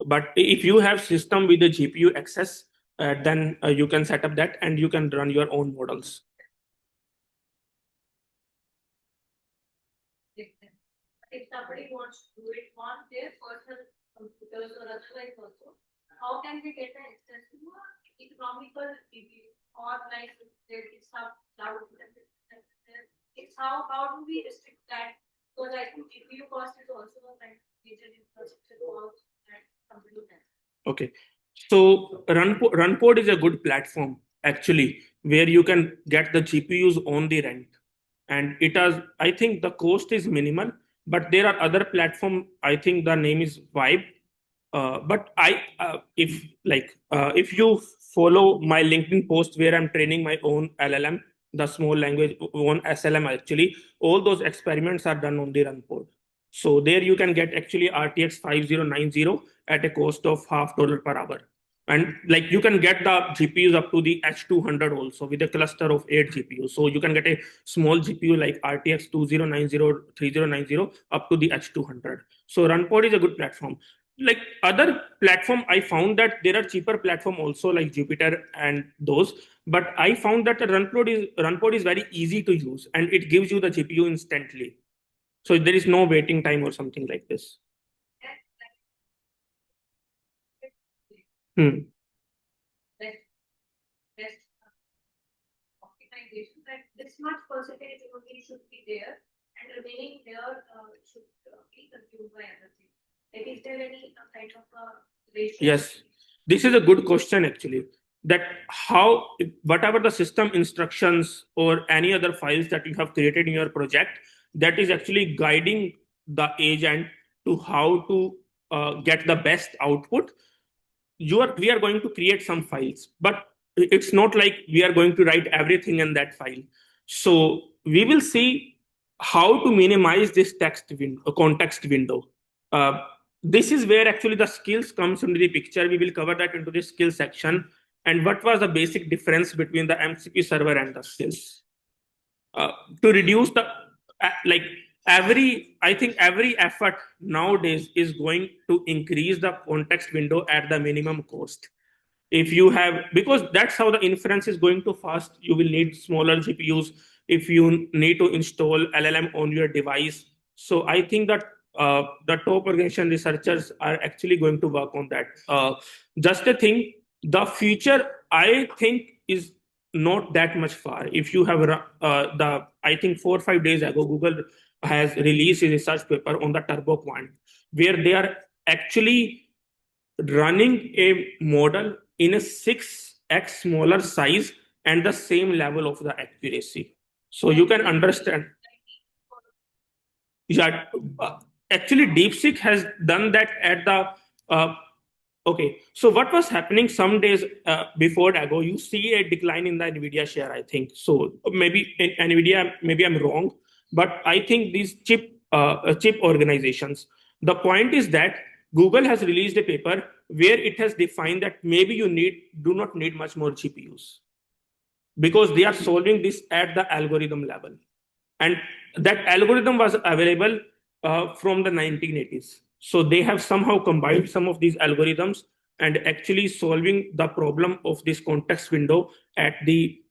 But if you have system with the GPU access, then you can set up that and you can run your own models. if somebody wants to do it on their personal computers or otherwise also, how can we get an access to economical review or like there is some cloud? It's how do we restrict that? Because I think GPU cost is also a kind of major infrastructure cost that company has. Okay. So Runpod is a good platform actually where you can get the GPUs on the rent. And it has, I think the cost is minimal, but there are other platform. I think the name is Vibe. But if you follow my LinkedIn post where I'm training my own LLM, the small language own SLM actually, all those experiments are done on the Runpod. So there you can get actually RTX 5090 at a cost of $0.50 per hour. And like you can get the GPUs up to the H200 also with a cluster of 8 GPUs. So you can get a small GPU like RTX 2090, 3090 up to the H200. So Runpod is a good platform. Like other platform, I found that there are cheaper platform also like Jupyter and those. But I found that Runpod is very easy to use and it gives you the GPU instantly. So there is no waiting time or something like this. Hmm. Optimization that this much percentage only should be there and remaining there should be consumed by other things. Like, is there any kind of ratio? Yes, this is a good question actually. That how, whatever the system instructions or any other files that you have created in your project, that is actually guiding the agent to how to get the best output. We are going to create some files, but it's not like we are going to write everything in that file. So we will see how to minimize this context window. Uh, this is where actually the skills comes into the picture. We will cover that into the skill section. And what was the basic difference between the MCP server and the skills? To reduce the like I think every effort nowadays is going to increase the context window at the minimum cost. If you have, because that's how the inference is going to fast, you will need smaller GPUs. If you need to install LLM on your device, so I think that the top organization researchers are actually going to work on that. Just a thing, the future I think is not that much far. If you have the, I think 4 or 5 days ago, Google has released a research paper on the turbo quant, where they are actually running a model in a 6x smaller size and the same level of the accuracy. So you can understand. Yeah, actually, DeepSeek has done that at the Okay, so what was happening some days before ago? You see a decline in the Nvidia share, I think. So maybe in Nvidia, maybe I'm wrong, but I think these chip organizations. The point is that Google has released a paper where it has defined that maybe you do not need much more GPUs because they are solving this at the algorithm level, and that algorithm was available from the 1980s. So they have somehow combined some of these algorithms and actually solving the problem of this context window at the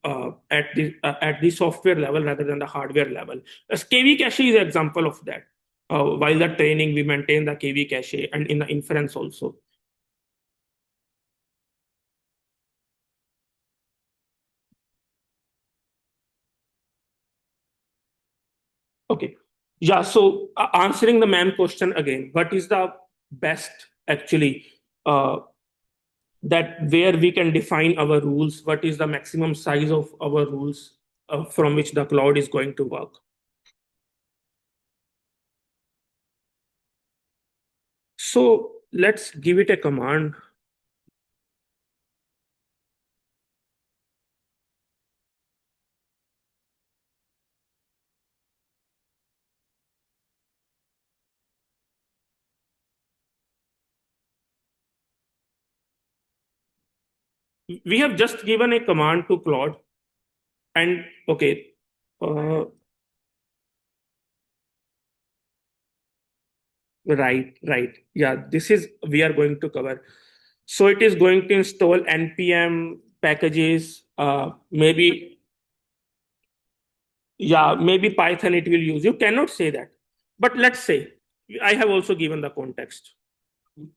software level rather than the hardware level. As KV cache is an example of that. While the training, we maintain the KV cache, and in the inference also. Okay. Yeah. So answering the ma'am question again, what is the best actually uh, that where we can define our rules? What is the maximum size of our rules from which the cloud is going to work? So let's give it a command. We have just given a command to Claude, and okay, right. Yeah, this is we are going to cover. So it is going to install npm packages, maybe, yeah, maybe Python it will use. You cannot say that, but let's say I have also given the context.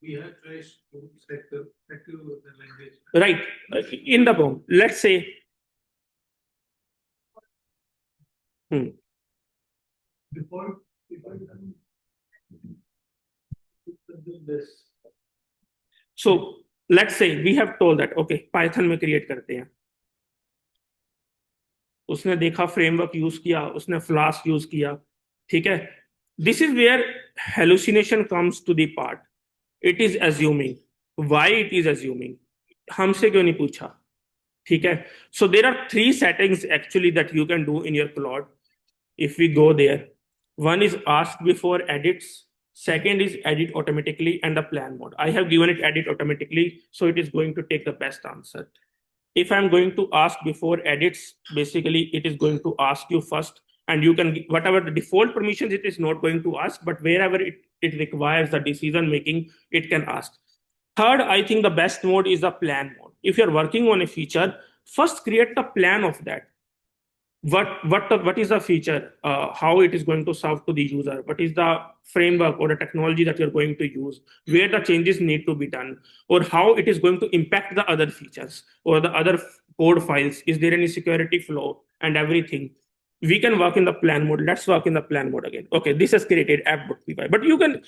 We have traced to set the language. Right. In the prompt, let's say, Default this. so let's say we have told that okay Python में create करते हैं, उसने देखा framework use किया, उसने flask use किया, ठीक है. This is where hallucination comes to the part. It is assuming. Why it is assuming? हमसे क्यों नहीं पूछा? ठीक है. So there are three settings actually that you can do in your Claude if we go there. One is ask before edits, second is edit automatically, and the plan mode. I have given it edit automatically, so it is going to take the best answer. If I'm going to ask before edits, basically it is going to ask you first, and you can whatever the default permissions it is not going to ask, but wherever it requires the decision making, it can ask. Third, I think the best mode is the plan mode. If you're working on a feature, first create the plan of that. What is the feature, how it is going to serve to the user, what is the framework or the technology that you're going to use, where the changes need to be done, or how it is going to impact the other features or the other code files, is there any security flow and everything. We can work in the plan mode. Let's work in the plan mode again. Okay, this has created app.py, but you can,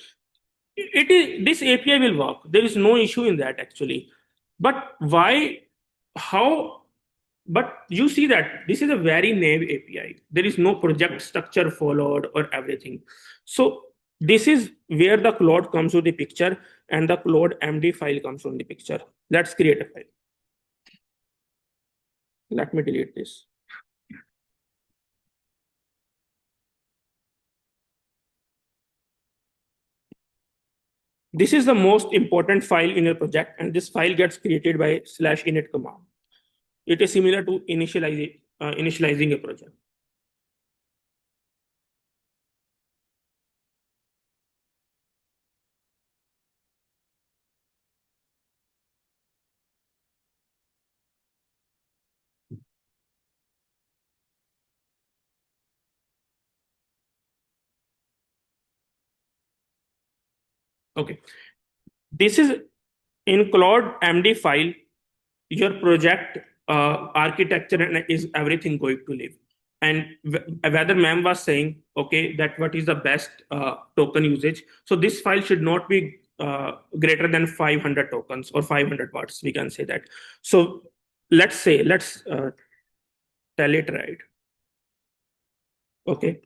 it is, this API will work, there is no issue in that actually. But why, how, but you see that this is a very naive API. There is no project structure followed or everything. So this is where the Claude comes to the picture, and the Claude MD file comes from the picture. Let's create a file. Let me delete this. This is the most important file in your project, and this file gets created by /init command. It is similar to initializing a project. Okay, this is in Claude MD file. Your project architecture and is everything going to live. And whether ma'am was saying, okay, that what is the best token usage. So this file should not be greater than 500 tokens or 500 words. We can say that. So let's tell it right. Okay.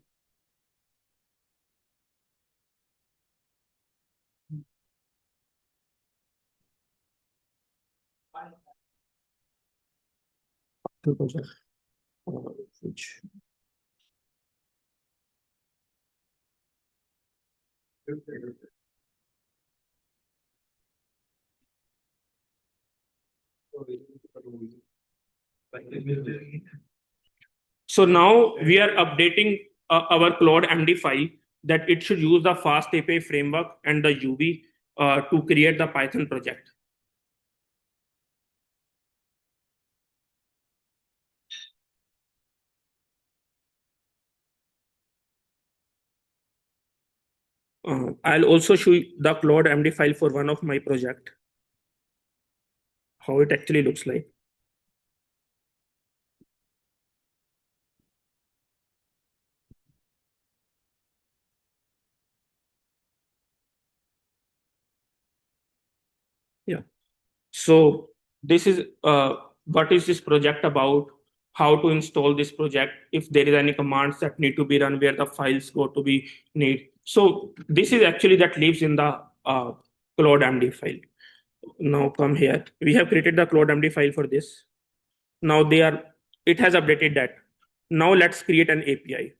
the project, which so now we are updating our Claude MD file that it should use the Fast API framework and the UV to create the Python project. I'll also show you the Claude MD file for one of my project, how it actually looks like. Yeah. So this is what is this project about, how to install this project, if there is any commands that need to be run, where the files go to be need. So this is actually that lives in the Claude MD file. Now come here. We have created the Claude MD file for this. Now it has updated that. Now let's create an API.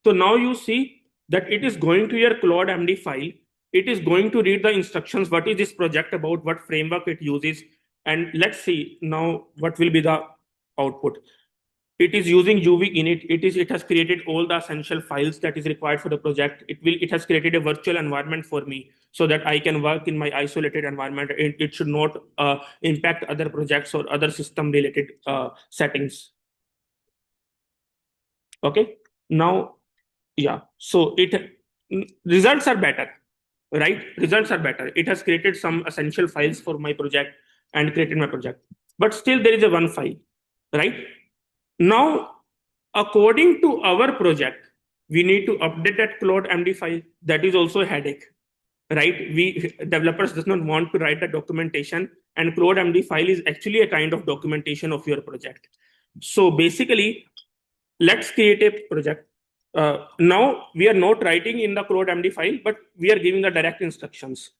So now you see that it is going to your Claude MD file. It is going to read the instructions. What is this project about? What framework it uses? And let's see now what will be the output. It is using UV init. It has created all the essential files that is required for the project. It has created a virtual environment for me so that I can work in my isolated environment. It should not impact other projects or other system related settings. Okay. Now, yeah. So results are better, right? Results are better. It has created some essential files for my project and created my project. But still there is a one file, right? Now, according to our project, we need to update that Claude MD file. That is also a headache, right? We developers does not want to write the documentation, and Claude MD file is actually a kind of documentation of your project. So basically, let's create a project. Now we are not writing in the Claude MD file, but we are giving the direct instructions.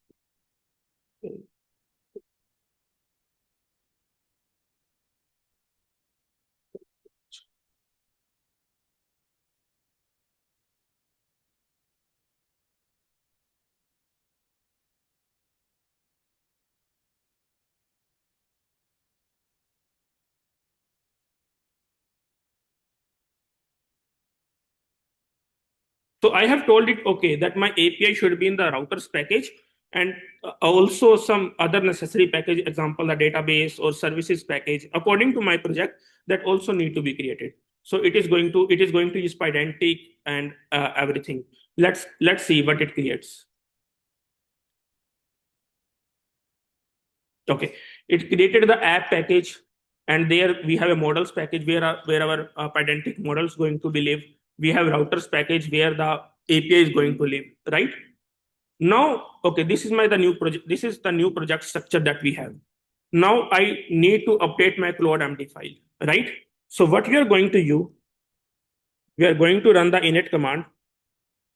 So I have told it, okay, that my API should be in the routers package and also some other necessary package, example, the database or services package, according to my project, that also need to be created. So it is going to use Pydantic and everything. Let's see what it creates. Okay, it created the app package, and there we have a models package where our Pydantic models going to be live. We have routers package where the API is going to live, right? Now, okay, this is the new project. This is the new project structure that we have. Now I need to update my Claude MD file, right? So what we are going to do, we are going to run the init command,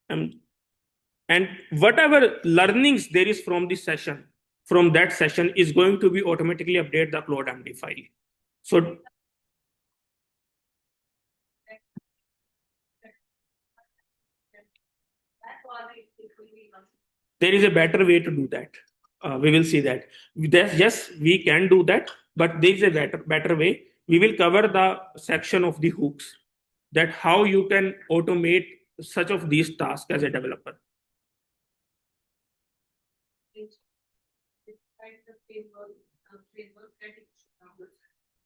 and whatever learnings there is from this session, from that session is going to be automatically update the Claude MD file. So there is a better way to do that. We will see that. Yes, we can do that, but there is a better way. We will cover the section of the hooks, that how you can automate such of these tasks as a developer.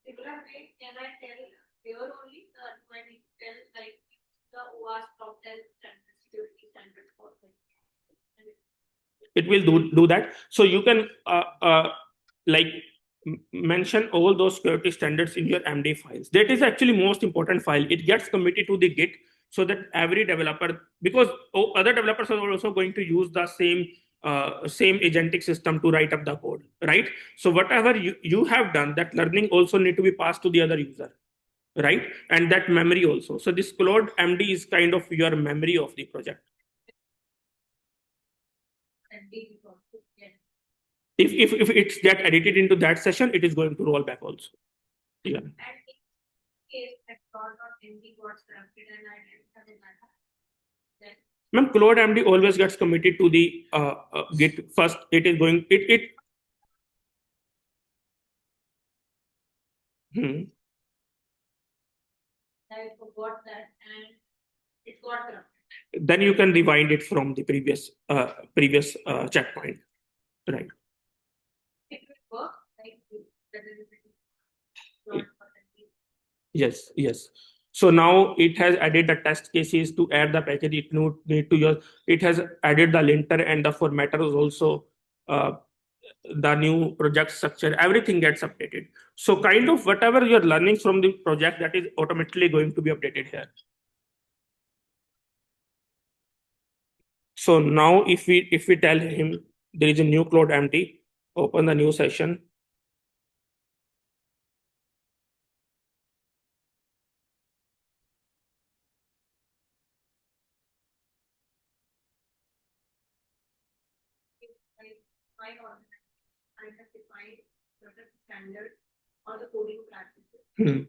Similar way, can I tell here only when it tell like the OWASP top 10 security standard for it will do that. So you can like mention all those security standards in your MD files. That is actually most important file. It gets committed to the Git so that every developer, because other developers are also going to use the same same agentic system to write up the code, right? So whatever you have done, that learning also need to be passed to the other user, right? And that memory also. So this Claude MD is kind of your memory of the project. If it's get edited into that session, it is going to roll back also. Yeah. And in case that Claude.md got corrupted and I didn't have a data, then Ma'am, Claude MD always gets committed to the Git first. It is going I forgot that and it got corrupted. Then you can rewind it from the previous checkpoint, right? It will work like that is Claude. Yes. So now it has added the test cases to add the package. It need to use. It has added the linter and the formatters also. The new project structure, everything gets updated. So kind of whatever you're learning from the project, that is automatically going to be updated here. So now if we tell him there is a new Claude empty, open the new session. I have defined certain standards or the coding practices. Right?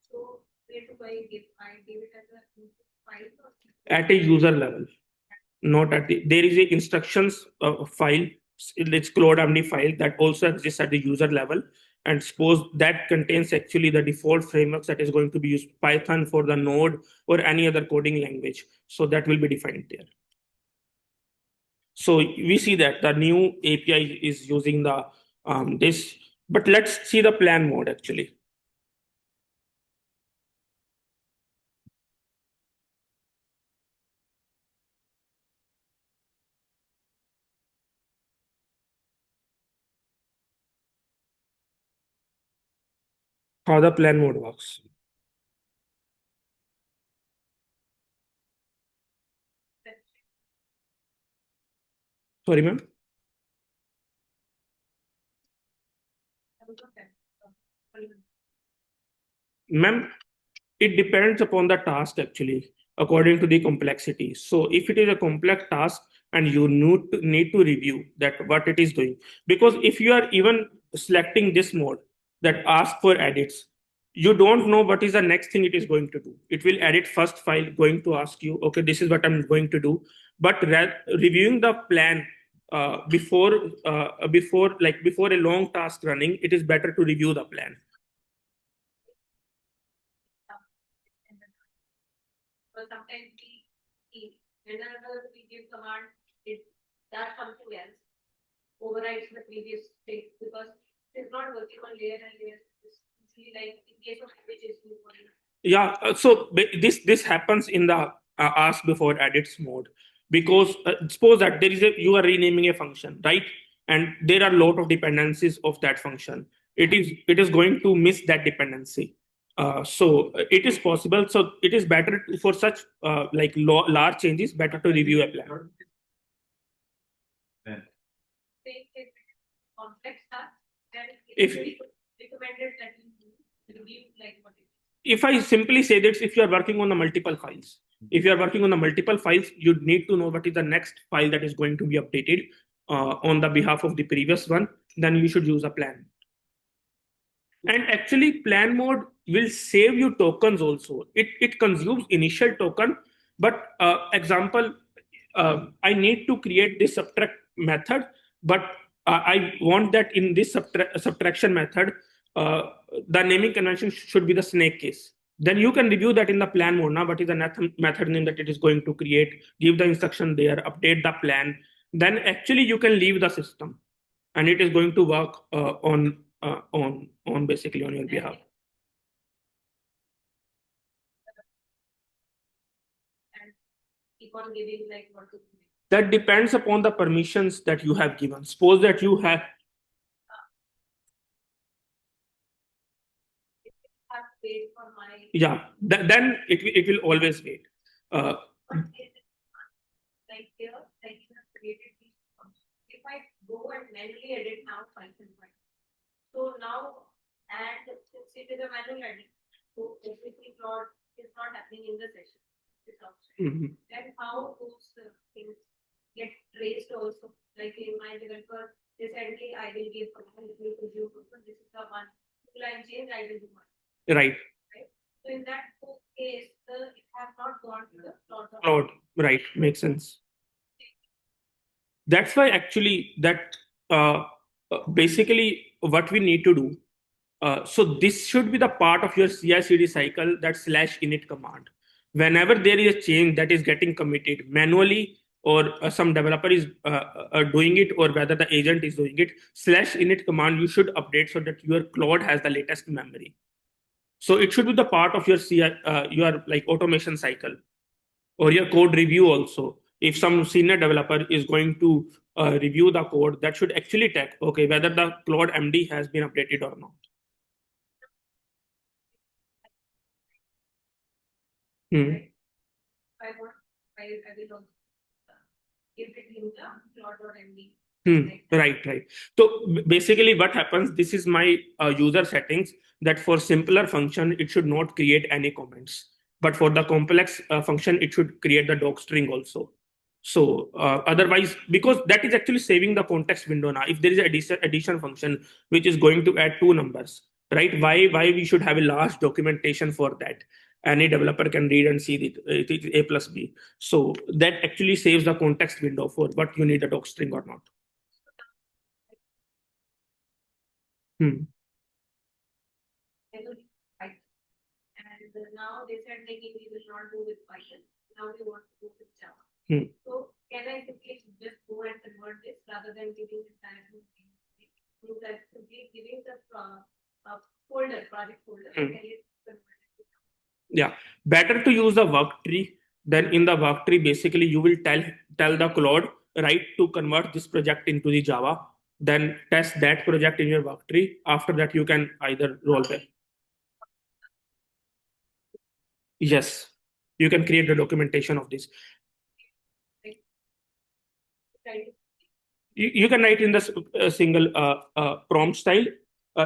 So where do I give it as a file or at a user level, not at the, there is a instructions file, it's Claude MD file that also exists at the user level. And suppose that contains actually the default frameworks that is going to be used, Python for the node or any other coding language. So that will be defined there. So we see that the new API is using the this, but let's see the plan mode actually. How the plan mode works. Sorry, ma'am. Ma'am, it depends upon the task actually, according to the complexity. So if it is a complex task and you need to review that what it is doing, because if you are even selecting this mode that ask for edits, you don't know what is the next thing it is going to do. It will edit first file, going to ask you, okay, this is what I'm going to do. But reviewing the plan before a long task running, it is better to review the plan. So sometimes whenever we give command, it does something else, overrides the previous state because it's not working on layer and layer. It's usually like in case of images. Yeah, so this happens in the ask before edits mode, because suppose that there is you are renaming a function, right? And there are a lot of dependencies of that function. It is going to miss that dependency. So it is possible. So it is better for such large changes, better to review a plan. Complex task, and If recommended that you review like what it is. If I simply say that if you are working on the multiple files, you need to know what is the next file that is going to be updated on the behalf of the previous one, then you should use a plan. And actually plan mode will save you tokens also. It consumes initial token, but example, I need to create this subtract method, but I want that in this subtraction method, the naming convention should be the snake case. Then you can review that in the plan mode. Now, what is the method name that it is going to create? Give the instruction there, update the plan. Then actually you can leave the system, and it is going to work on basically on your behalf. And keep on giving like what to do. That depends upon the permissions that you have given. Suppose that you have. Wait for my. Yeah, then it will always wait. Like here, like you have created these manually edit now Python. So now, and since it is a manual edit, so basically Claude is not happening in the session. It's outside. Then how those things get traced also? Like in my developer, recently I will give this is the one line change I will do one. Right. So in that case, it has not gone to the Claude. Right. Makes sense. That's why actually that basically what we need to do. So this should be the part of your CI/CD cycle, that /init command. Whenever there is a change that is getting committed manually, or some developer is doing it, or whether the agent is doing it, /init command you should update so that your Claude has the latest memory. So it should be the part of your your like automation cycle, or your code review also. If some senior developer is going to review the code, that should actually check, okay, whether the Claude MD has been updated or not. I will give it in the Claude.md. Right. So basically what happens, this is my user settings, that for simpler function, it should not create any comments. But for the complex function, it should create the doc string also. So otherwise, because that is actually saving the context window now. If there is an addition function, which is going to add two numbers, right? Why we should have a large documentation for that? Any developer can read and see it is A plus B. So that actually saves the context window for what you need a doc string or not. And now they said we will not do with Python. Now we want to do with Java. So can I simply just go and convert this rather than giving the time? Giving the project folder. Yeah, better to use the work tree. Then in the work tree, basically you will tell the Claude, right, to convert this project into the Java. Then test that project in your work tree. After that, you can either roll back. Yes, you can create the documentation of this. You can write in the single prompt style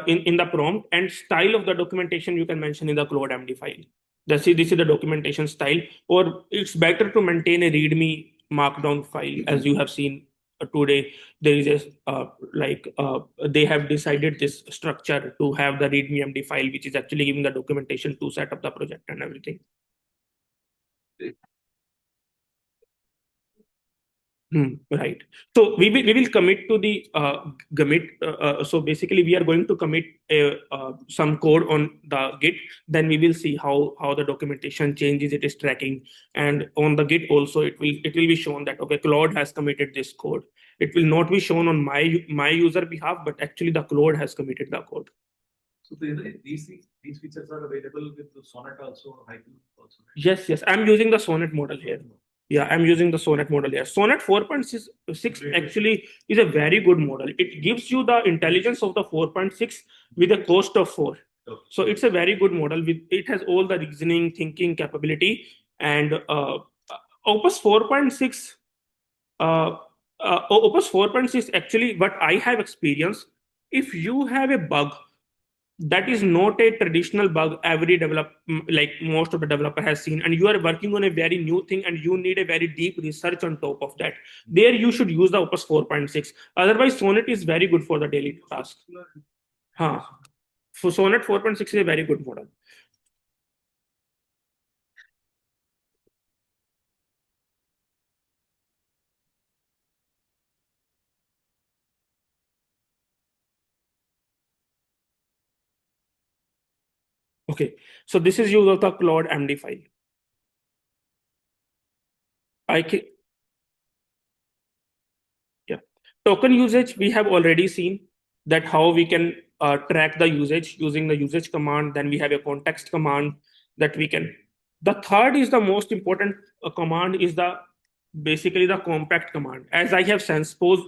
in the prompt, and style of the documentation you can mention in the Claude MD file. This is the documentation style, or it's better to maintain a README markdown file. As you have seen today, there is a they have decided this structure to have the README MD file, which is actually giving the documentation to set up the project and everything. Right. So we will commit to the commit. So basically, we are going to commit some code on the Git. Then we will see how the documentation changes it is tracking, and on the Git also it will be shown that, okay, Claude has committed this code. It will not be shown on my user behalf, but actually the Claude has committed the code. So these features are available with the Sonnet also, Haiku also. Yes. I'm using the Sonnet model here. Yeah, I'm using the Sonnet model here. Sonnet 4.6 actually is a very good model. It gives you the intelligence of the 4.6 with a cost of 4. So it's a very good model. It has all the reasoning, thinking capability, and Opus 4.6. Opus 4.6 actually, what I have experienced, if you have a bug that is not a traditional bug every like most of the developer has seen, and you are working on a very new thing and you need a very deep research on top of that, there you should use the Opus 4.6. Otherwise, Sonnet is very good for the daily task. So Sonnet 4.6 is a very good model. Okay, so this is use of the Claude MD file. Token usage, we have already seen that how we can track the usage using the usage command. Then we have a context command that we can. The third is the most important command is basically the compact command. As I have said, suppose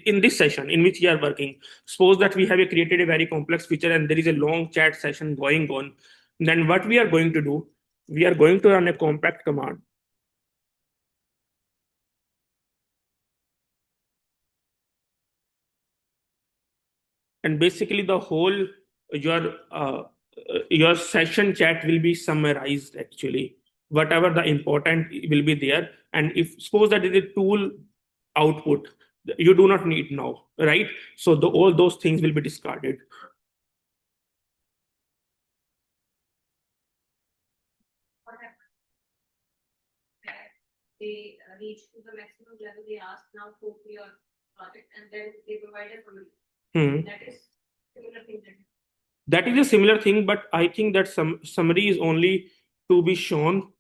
in this session in which we are working, suppose that we have created a very complex feature and there is a long chat session going on. Then what we are going to do, we are going to run a compact command. and basically the whole your session chat will be summarized actually. Whatever the important will be there, and if suppose that is a tool output, you do not need now, right? So all those things will be discarded. What happened? They reach to the maximum level they ask now for your project, and then they provide a summary. That is similar thing. That is a similar thing, but I think that some summary is only to be shown.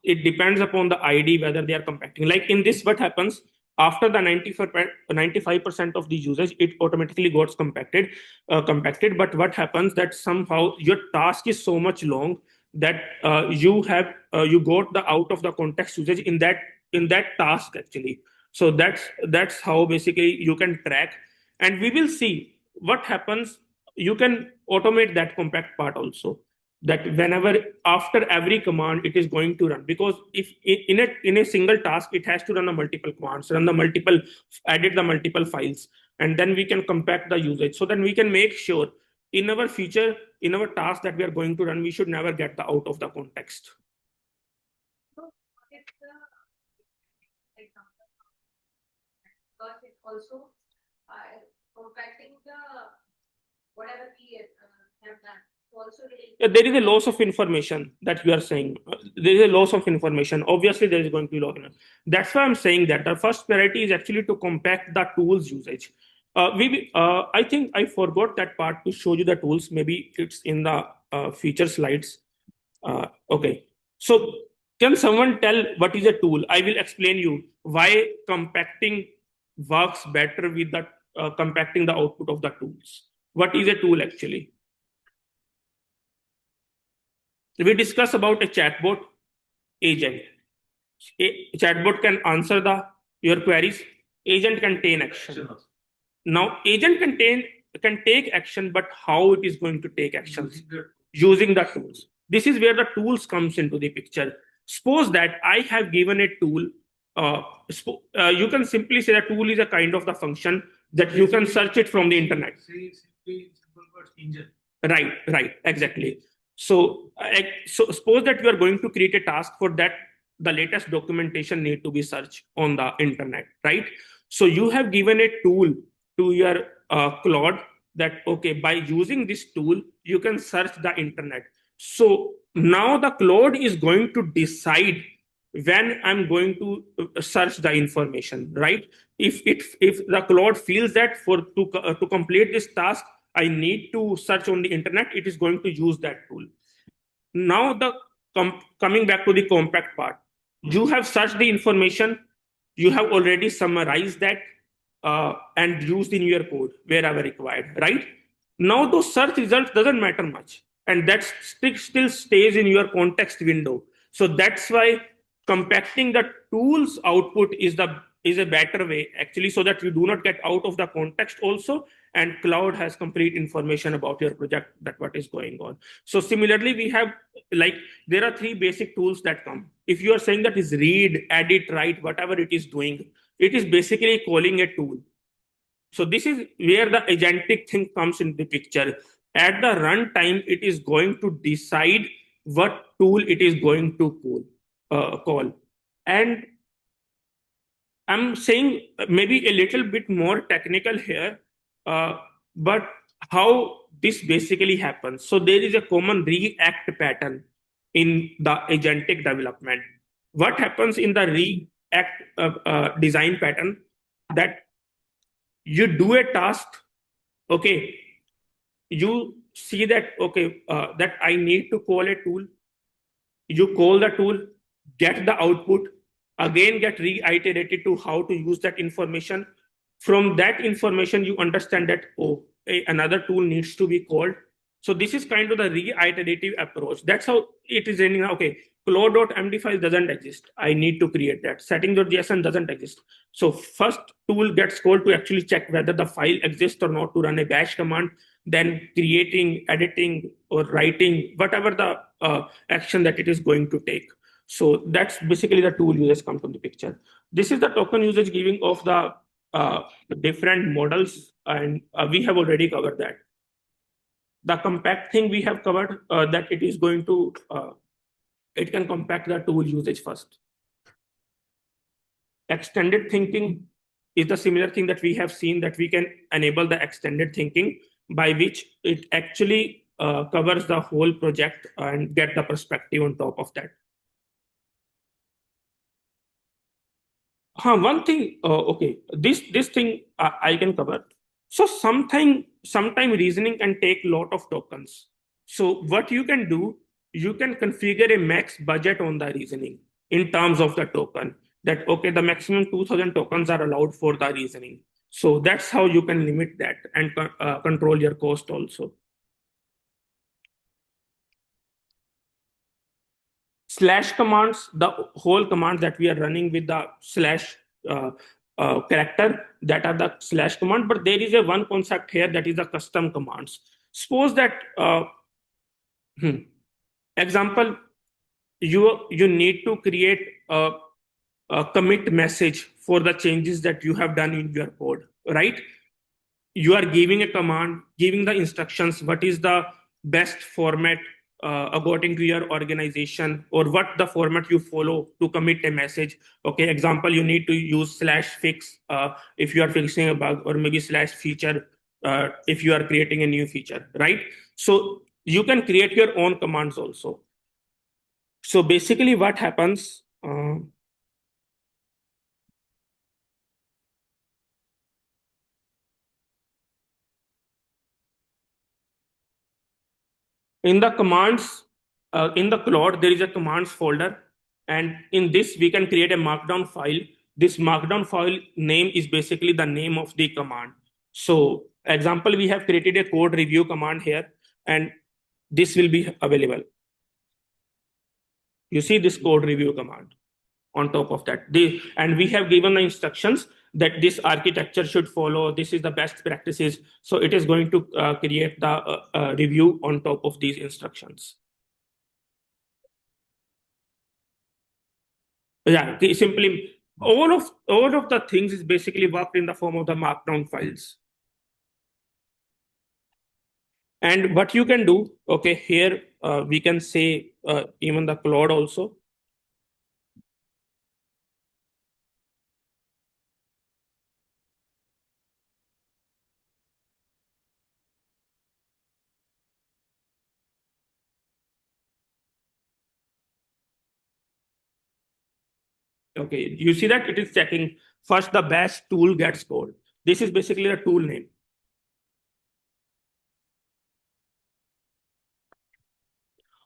It depends upon the ID whether they are compacting. Like in this, what happens after the 95% of the usage, it automatically gets compacted. But what happens that somehow your task is so much long that you got the out of the context usage in that task actually. So that's how basically you can track, and we will see what happens. You can automate that compact part also, that whenever after every command it is going to run, because if in a single task it has to run a multiple commands, edit the multiple files, and then we can compact the usage. So then we can make sure in our feature, in our task that we are going to run, we should never get the out of the context. So it's example, because it's also compacting the whatever we have done. Also, there is a loss of information that you are saying. There is a loss of information. Obviously, there is going to be loss. That's why I'm saying that the first priority is actually to compact the tools usage. I think I forgot that part to show you the tools. Maybe it's in the feature slides. Okay. So can someone tell what is a tool? I will explain you why compacting works better with the compacting the output of the tools. What is a tool actually? We discuss about a chatbot agent. A chatbot can answer your queries. Agent can take action. Now, agent can take action, but how it is going to take actions? Using the tools. This is where the tools comes into the picture. Suppose that I have given a tool. You can simply say a tool is a kind of the function that you can search it from the internet. Right, exactly. So suppose that you are going to create a task for that. The latest documentation need to be searched on the internet, right? So you have given a tool to your Claude that, okay, by using this tool, you can search the internet. So now the Claude is going to decide when I'm going to search the information, right? If the Claude feels that to complete this task, I need to search on the internet, it is going to use that tool. Now coming back to the compact part, you have searched the information, you have already summarized that and used in your code wherever required, right? Now those search results doesn't matter much, and that still stays in your context window. So that's why compacting the tools output is a better way actually, so that you do not get out of the context also, and Claude has complete information about your project, that what is going on. So similarly, we have there are three basic tools that come. If you are saying that is read, edit, write, whatever it is doing, it is basically calling a tool. So this is where the agentic thing comes in the picture. At the runtime, it is going to decide what tool it is going to call. And I'm saying maybe a little bit more technical here, but how this basically happens. So there is a common react pattern in the agentic development. What happens in the react design pattern, that you do a task, okay, you see that, okay, that I need to call a tool. You call the tool, get the output, again get reiterated to how to use that information. From that information, you understand that, oh, another tool needs to be called. So this is kind of the reiterative approach. That's how it is running. Okay, Claude.md file doesn't exist. I need to create that. Setting.json doesn't exist. So first tool gets called to actually check whether the file exists or not, to run a bash command, then creating, editing, or writing, whatever the action that it is going to take. So that's basically the tool users come from the picture. This is the token usage giving of the different models, and we have already covered that. The compact thing we have covered, that it is going to, it can compact the tool usage first. Extended thinking is the similar thing that we have seen, that we can enable the extended thinking, by which it actually covers the whole project and get the perspective on top of that. One thing, okay, this thing I can cover. So sometime reasoning can take a lot of tokens. So what you can do, you can configure a max budget on the reasoning in terms of the token. That okay, the maximum 2000 tokens are allowed for the reasoning. So that's how you can limit that and control your cost also. Slash commands, the whole command that we are running with the slash character, that are the slash command, but there is a one concept here, that is the custom commands. Suppose that example, you need to create a commit message for the changes that you have done in your code, right? You are giving a command, giving the instructions, what is the best format according to your organization, or what the format you follow to commit a message. Okay, example, you need to use slash fix if you are fixing a bug, or maybe slash feature if you are creating a new feature, right? So you can create your own commands also. So basically what happens, in the commands, in the Claude, there is a commands folder. And in this, we can create a markdown file. This markdown file name is basically the name of the command. So example, we have created a code review command here, and this will be available. You see this code review command on top of that. And we have given the instructions that this architecture should follow. This is the best practices. So it is going to create the review on top of these instructions. Yeah, simply all of the things is basically worked in the form of the markdown files. And what you can do, okay, here we can say even the Claude also. Okay, you see that it is checking first the best tool gets scored. This is basically the tool name.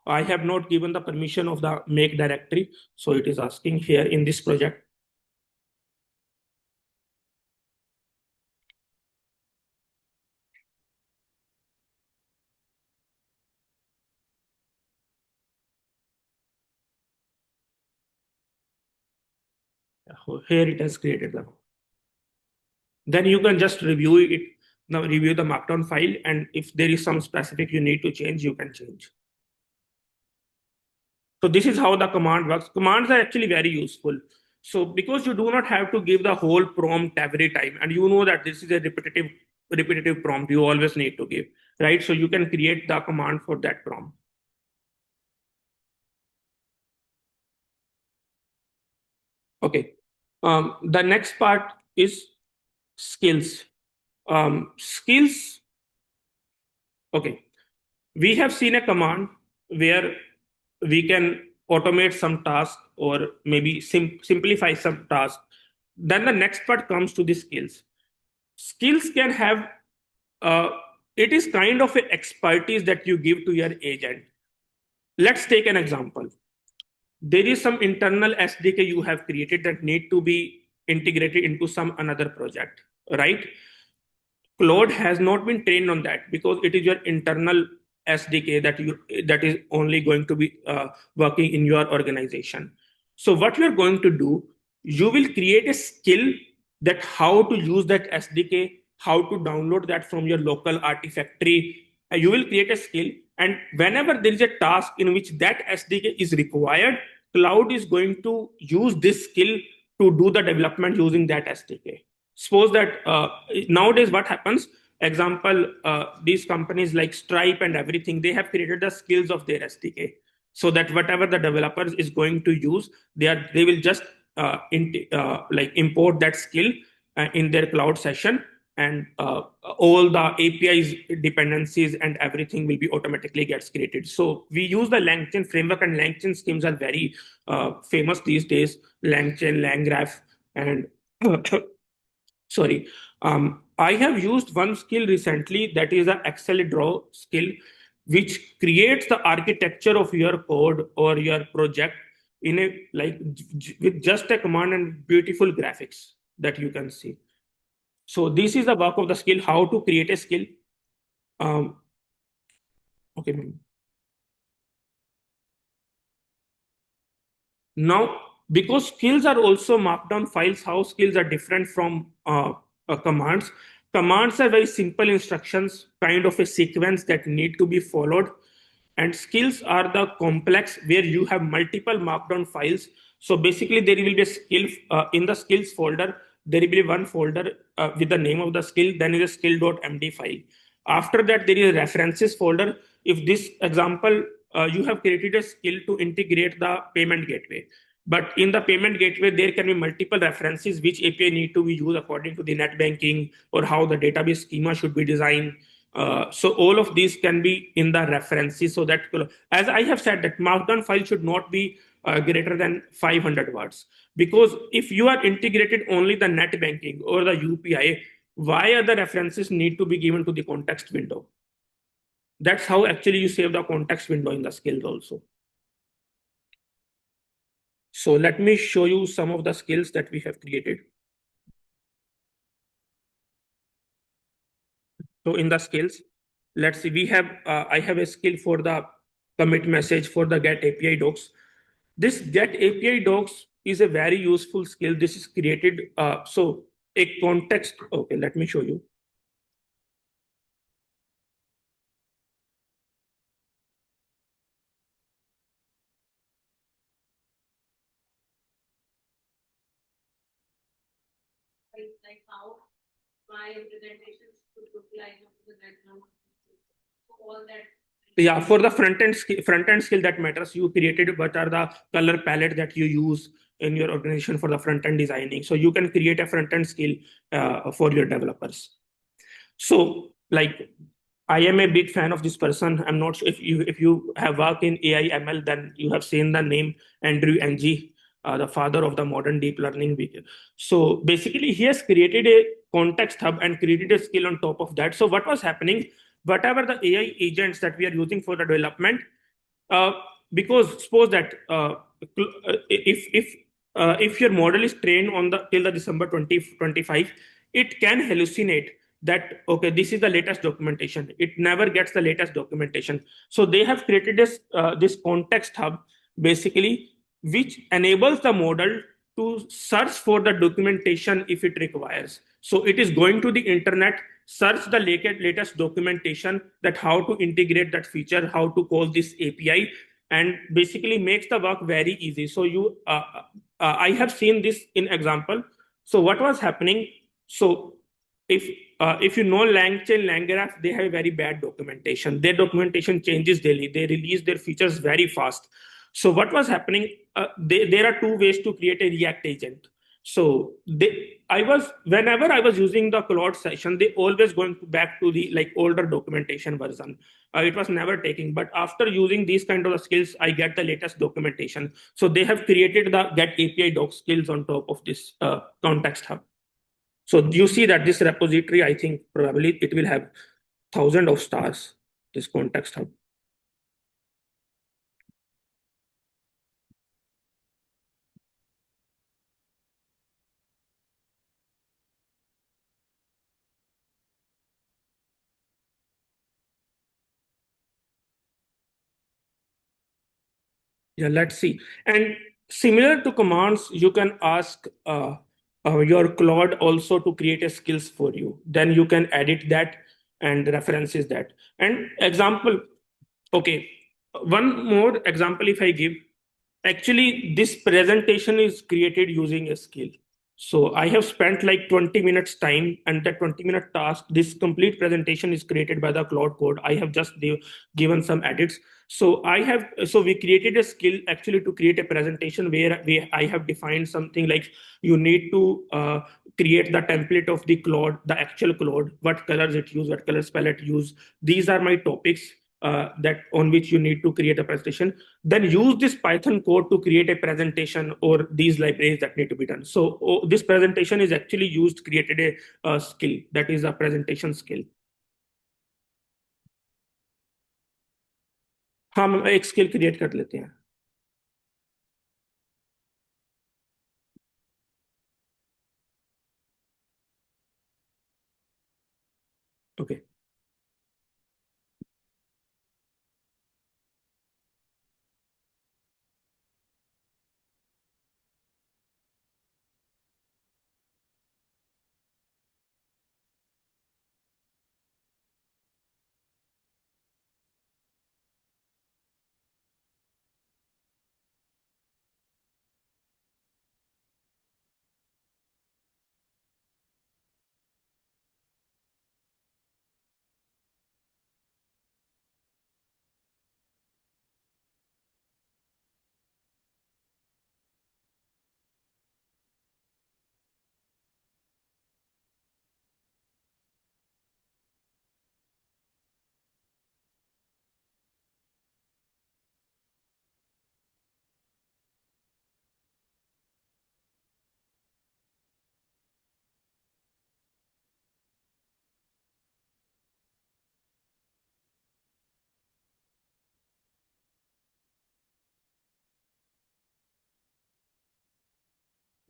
I have not given the permission of the make directory. So it is asking here in this project. Here it has created them. Then you can just review it, now review the markdown file, and if there is some specific you need to change, you can change. So this is how the command works. Commands are actually very useful. So because you do not have to give the whole prompt every time, and you know that this is a repetitive prompt you always need to give, right? So you can create the command for that prompt. Okay. The next part is skills. Skills. Okay. We have seen a command where we can automate some task, or maybe simplify some task. Then the next part comes to the skills. Skills can have, it is kind of an expertise that you give to your agent. Let's take an example. There is some internal SDK you have created that need to be integrated into some another project, right? Claude has not been trained on that because it is your internal SDK that is only going to be working in your organization. So what you are going to do, you will create a skill that how to use that SDK, how to download that from your local Artifactory. You will create a skill, and whenever there is a task in which that SDK is required, Claude is going to use this skill to do the development using that SDK. suppose that nowadays what happens, example, these companies like Stripe and everything, they have created the skills of their SDK, so that whatever the developer is going to use, they will just like import that skill in their cloud session, and all the APIs dependencies and everything will be automatically gets created. So we use the LangChain framework, and LangChain schemes are very famous these days. LangChain, LangGraph, and sorry. I have used one skill recently, that is a Excel draw skill, which creates the architecture of your code or your project in a like with just a command and beautiful graphics that you can see. So this is the work of the skill, how to create a skill. Um, okay. Now, because skills are also markdown files, how skills are different from commands. Commands are very simple instructions, kind of a sequence that need to be followed. And skills are the complex where you have multiple markdown files. So basically, there will be a skill in the skills folder. There will be one folder with the name of the skill, then is a skill.md file. After that, there is a references folder. If this example, you have created a skill to integrate the payment gateway. But in the payment gateway, there can be multiple references which API need to be used according to the net banking or how the database schema should be designed. So all of these can be in the references. So that, as I have said, that markdown file should not be greater than 500 words. Because if you are integrated only the net banking or the UPI, why other references need to be given to the context window? That's how actually you save the context window in the skills also. So let me show you some of the skills that we have created. So in the skills, let's see, we have, I have a skill for the commit message for the get API docs. This get API docs is a very useful skill. This is created, so a context, okay, let me show you. Like how my presentations should look like the background. So all that. Yeah, for the front end skill that matters, you created what are the color palette that you use in your organization for the front end designing. So you can create a front end skill for your developers. So like, I am a big fan of this person. I'm not sure if you have worked in AI ML, then you have seen the name Andrew Ng, the father of the modern deep learning. So basically, he has created a context hub and created a skill on top of that. So what was happening? Whatever the AI agents that we are using for the development, uh, because suppose that if your model is trained on the till the December 2025, it can hallucinate that okay, this is the latest documentation. It never gets the latest documentation. So they have created this context hub basically, which enables the model to search for the documentation if it requires. So it is going to the internet, search the latest documentation, that how to integrate that feature, how to call this API, and basically makes the work very easy. So I have seen this in example. So what was happening? So if you know LangChain, LangGraph, they have very bad documentation. Their documentation changes daily. They release their features very fast. So what was happening? There are two ways to create a React agent. So whenever I was using the Claude session, they always going back to the like older documentation version. It was never taking. But after using these kind of skills, I get the latest documentation. So they have created the get API doc skills on top of this context hub. So you see that this repository, I think probably it will have thousands of stars, this context hub. Yeah, let's see. And similar to commands, you can ask your Claude also to create a skills for you. Then you can edit that and references that. And example, okay, one more example if I give, actually this presentation is created using a skill. So I have spent like 20 minutes time, and that 20-minute task, this complete presentation is created by the Claude Code. I have just given some edits. So we created a skill actually to create a presentation where I have defined something like you need to create the template of the Claude, the actual Claude, what colors it use, what colors palette use. These are my topics that on which you need to create a presentation. Then use this Python code to create a presentation or these libraries that need to be done. So this presentation is actually used, created a skill, that is a presentation skill. हम एक skill create कर लेते हैं. Okay.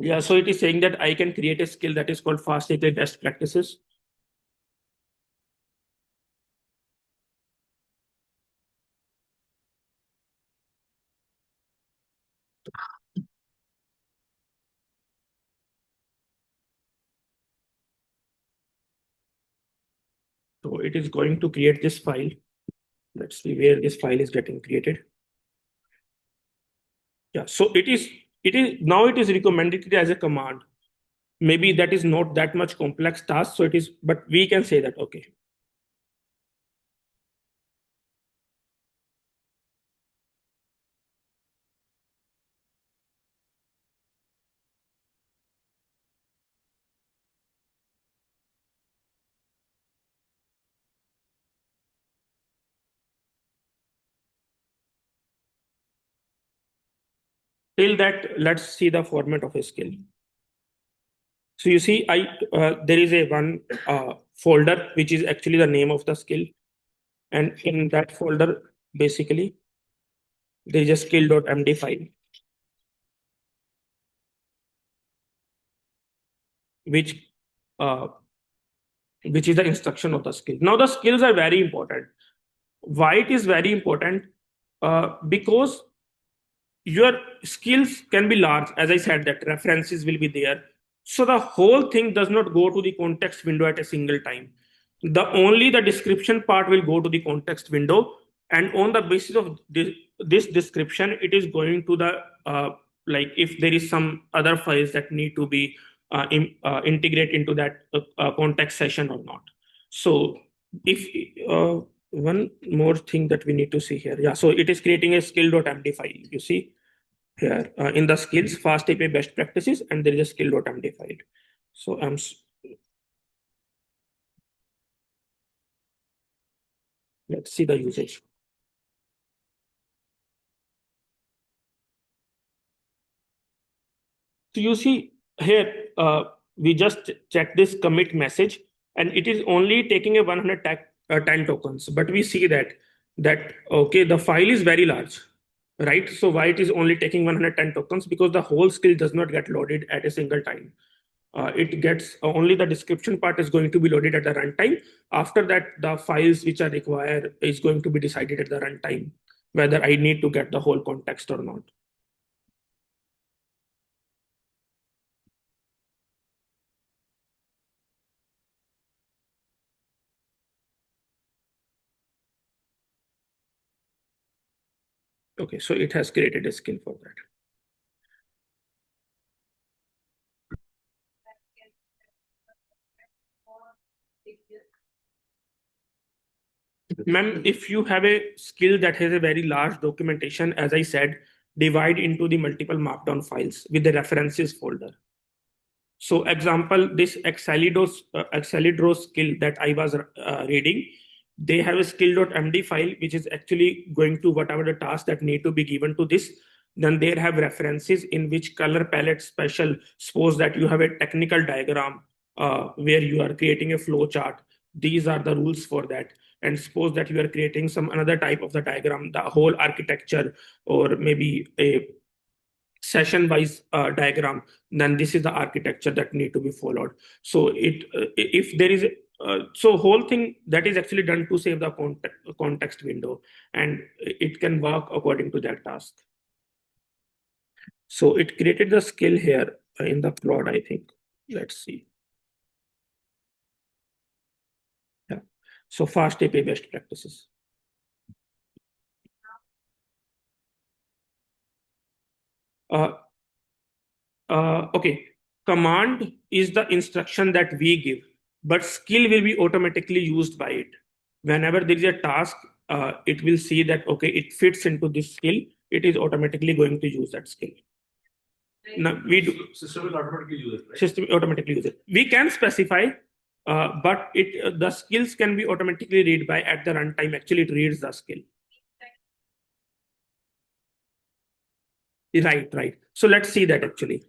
Yeah, so it is saying that I can create a skill that is called fast API best practices. So it is going to create this file. Let's see where this file is getting created. Yeah, so it is now it is recommended as a command. Maybe that is not that much complex task. So it is, but we can say that, okay. Till that, let's see the format of a skill. So you see, there is a one folder which is actually the name of the skill, and in that folder, basically, there is a skill.md file, which uh, which is the instruction of the skill. Now the skills are very important. Why it is very important? Because your skills can be large, as I said, that references will be there. So the whole thing does not go to the context window at a single time. The description part will go to the context window, and on the basis of this description, it is going to the like if there is some other files that need to be integrate into that context session or not. So if one more thing that we need to see here, yeah, so it is creating a skill.md file. You see here in the skills fast API best practices, and there is a skill.md file. So let's see the usage. So you see here, we just check this commit message, and it is only taking a 110 tokens. But we see that okay, the file is very large, right? So why it is only taking 110 tokens? Because the whole skill does not get loaded at a single time. It gets only the description part is going to be loaded at the runtime. After that, the files which are required is going to be decided at the runtime, whether I need to get the whole context or not. Okay, so it has created a skill for that. Ma'am, if you have a skill that has a very large documentation, as I said, divide into the multiple markdown files with the references folder. So example, this Excalidros skill that I was reading, they have a skill.md file, which is actually going to whatever the tasks that need to be given to this. Then they have references in which color palette special. Suppose that you have a technical diagram where you are creating a flow chart. These are the rules for that. And suppose that you are creating some another type of the diagram, the whole architecture, or maybe a session wise diagram, then this is the architecture that need to be followed. So if there is so whole thing that is actually done to save the context window, and it can work according to that task. So it created the skill here in the Claude, I think. Let's see. Yeah. So fast API best practices. Okay, command is the instruction that we give, but skill will be automatically used by it. Whenever there is a task, it will see that, okay, it fits into this skill, it is automatically going to use that skill. Now, we do. System will automatically use it, right? System automatically use it. We can specify, but the skills can be automatically read by at the runtime. Actually, it reads the skill. Right. So let's see that actually.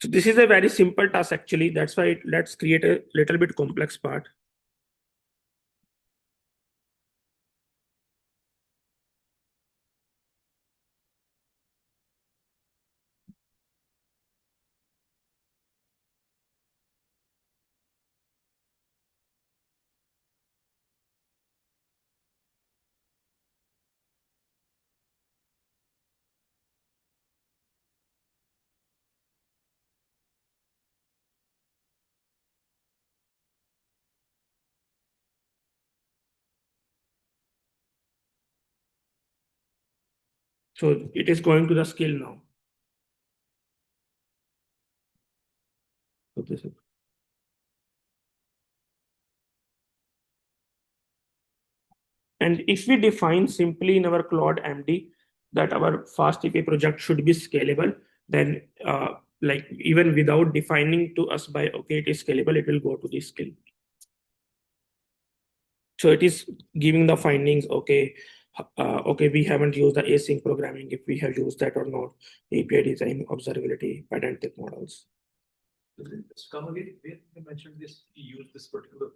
So this is a very simple task actually. That's why let's create a little bit complex part. So it is going to the skill now. So this is. And if we define simply in our Claude MD that our fast API project should be scalable, then like even without defining to us by, okay, it is scalable, it will go to the skill. So it is giving the findings, okay, okay, we haven't used the async programming, if we have used that or not, API design, observability, pedantic models. Come again, where you mentioned this, you use this particular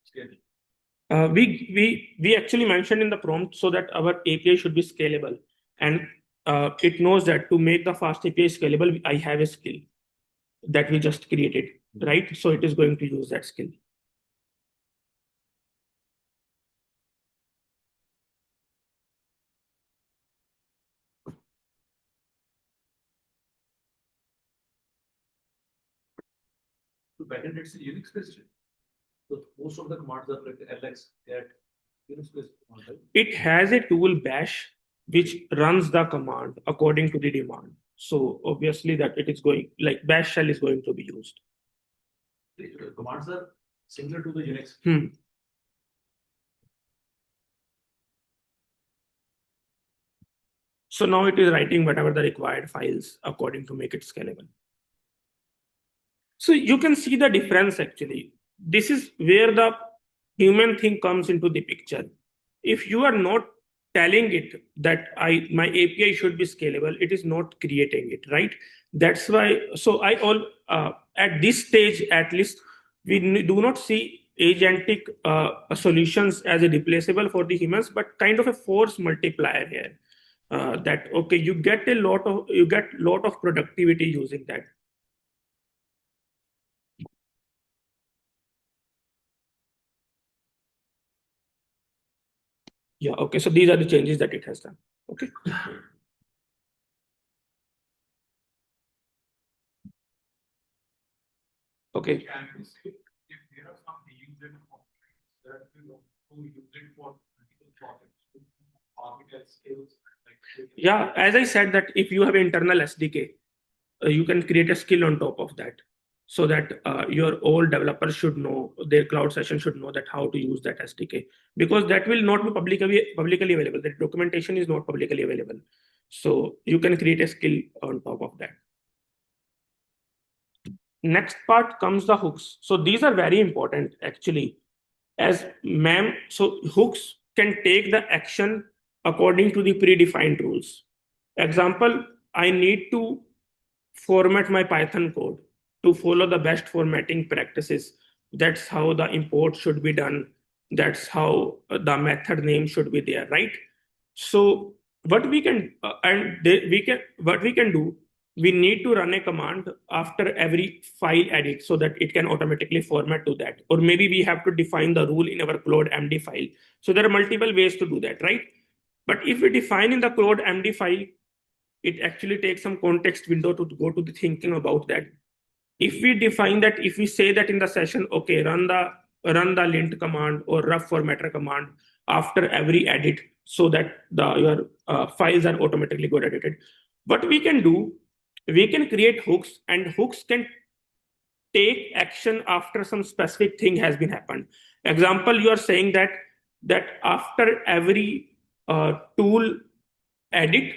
scale. We actually mentioned in the prompt so that our API should be scalable, and it knows that to make the fast API scalable, I have a skill that we just created, right? So it is going to use that skill. So backend it's a Unix based. So most of the commands are like LX, get Unix based command, right? It has a tool bash which runs the command according to the demand. So obviously that it is going like bash shell is going to be used. The commands are similar to the Unix. So now it is writing whatever the required files according to make it scalable. So you can see the difference actually. This is where the human thing comes into the picture. If you are not telling it that my API should be scalable, it is not creating it, right? That's why. So at this stage, at least, we do not see agentic solutions as a replaceable for the humans, but kind of a force multiplier here. That okay, you get lot of productivity using that. Yeah, okay. So these are the changes that it has done. Okay. Okay. Can we say if there are some users that who use it for critical projects, architect skills, Yeah, as I said that if you have internal SDK, you can create a skill on top of that, so that your all developers should know, their cloud session should know that how to use that SDK, because that will not be publicly available. The documentation is not publicly available. So you can create a skill on top of that. Next part comes the hooks. So these are very important actually. As ma'am, so hooks can take the action according to the predefined rules. Example, I need to format my Python code to follow the best formatting practices. That's how the import should be done. That's how the method name should be there, right? So what we can what we can do, we need to run a command after every file edit so that it can automatically format to that. Or maybe we have to define the rule in our Claude MD file. So there are multiple ways to do that, right? But if we define in the Claude MD file, it actually takes some context window to go to the thinking about that. If we define that, if we say that in the session, okay, run the lint command or rough formatter command after every edit so that your files are automatically got edited. What we can do, we can create hooks, and hooks can take action after some specific thing has been happened. Example, you are saying that after every tool edit,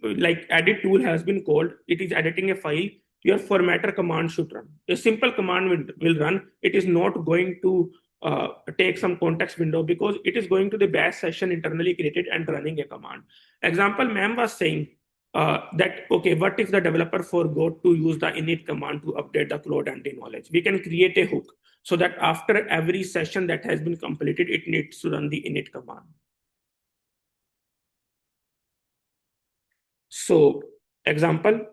like edit tool has been called, it is editing a file, your formatter command should run. A simple command will run. It is not going to take some context window, because it is going to the bash session internally created and running a command. Example, ma'am was saying that, okay, what if the developer forgot to use the init command to update the Claude MD knowledge? We can create a hook so that after every session that has been completed, it needs to run the init command. So, example,